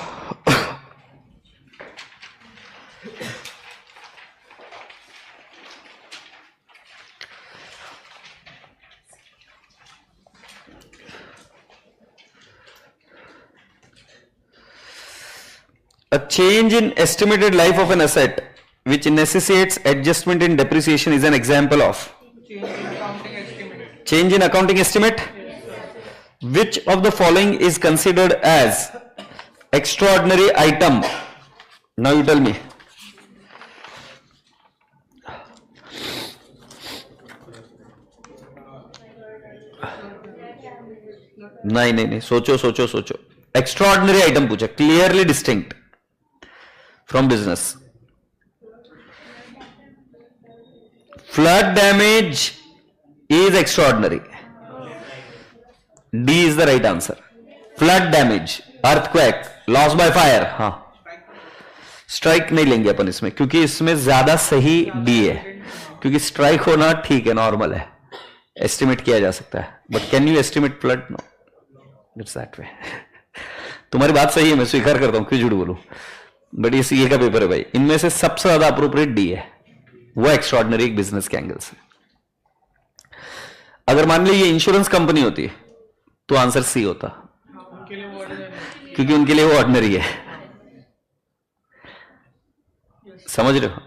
A change in estimated life of an asset which necessitates adjustment in depreciation is an example of change in accounting estimate. Which of the following is considered as extraordinary item? Now you tell me. नहीं सोचो. Extraordinary item पूछा, clearly distinct from business. Flood damage is extraordinary. D is the right answer. Flood damage, earthquake, loss by fire. हाँ, strike नहीं लेंगे अपन इसमें क्योंकि इसमें ज्यादा सही D है. क्योंकि स्ट्राइक होना ठीक है, नॉर्मल है, एस्टिमेट किया जा सकता है. But can you estimate flood? No, it's that way. तुम्हारी बात सही है, मैं स्वीकार करता हूं, क्यों झूठ बोलूं. बट ये सीए का पेपर है भाई, इनमें से सबसे ज्यादा अप्रोप्रिएट D है, वो एक्स्ट्राऑर्डिनरी बिजनेस के एंगल से. अगर मान ली ये इंश्योरेंस कंपनी होती तो आंसर सी होता, क्योंकि उनके लिए वो ऑर्डिनरी है. समझ रहे हो?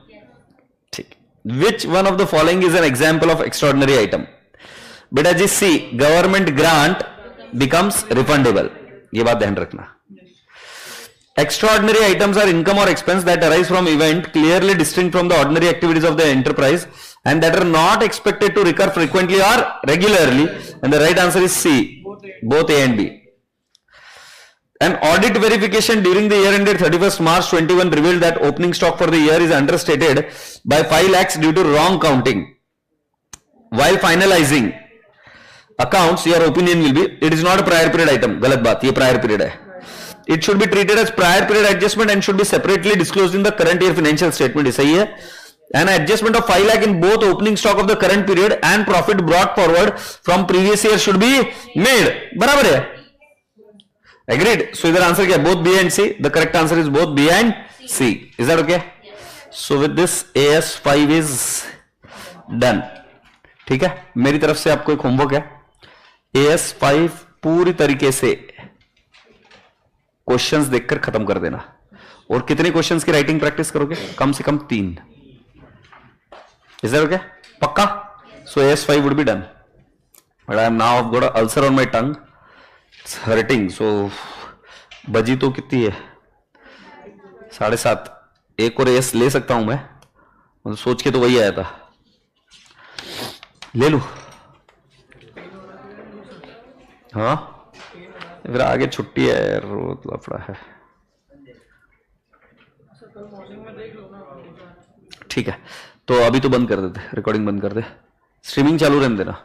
ठीक. Which one of the following is an example of extraordinary item? बेटा जी सी, गवर्नमेंट ग्रांट बिकम्स रिफंडेबल. ये बात ध्यान रखना. Extraordinary items are income or expense that arise from event clearly distinct from the ordinary activities of the enterprise and that are not expected to recur frequently or regularly. And the right answer is C, both A and B. An audit verification during the year ended 31st March 21 revealed that opening stock for the year is understated by 5 lakhs due to wrong counting. While finalizing accounts, your opinion will be, it is not a prior period item. गलत बात, ये prior period है. It should be treated as prior period adjustment and should be separately disclosed in the current year financial statement. ये सही है. An adjustment of 5 lakh in both opening stock of the current period and profit brought forward from previous year should be made. बराबर है. Agreed. So either answer क्या? Both B and C. The correct answer is both B and C. Is that okay? So with this AS5 is done. ठीक है. मेरी तरफ से आपको एक होमवर्क है. AS5 पूरी तरीके से क्वेश्चंस देखकर खत्म कर देना. और कितने क्वेश्चंस की राइटिंग प्रैक्टिस करोगे? कम से कम 3. Is that okay? पक्का? So AS5 would be done. But I am now I've got an ulcer on my tongue. It's hurting. So बजी तो कितनी है? 7:30. एक और एस ले सकता हूं मैं. मतलब सोच के तो वही आया था. ले लूं. हाँ फिर आगे छुट्टी है यार. लफड़ा है. ठीक है. तो अभी तो बंद कर देते. रिकॉर्डिंग बंद कर दे. स्ट्रीमिंग चालू रहने देना.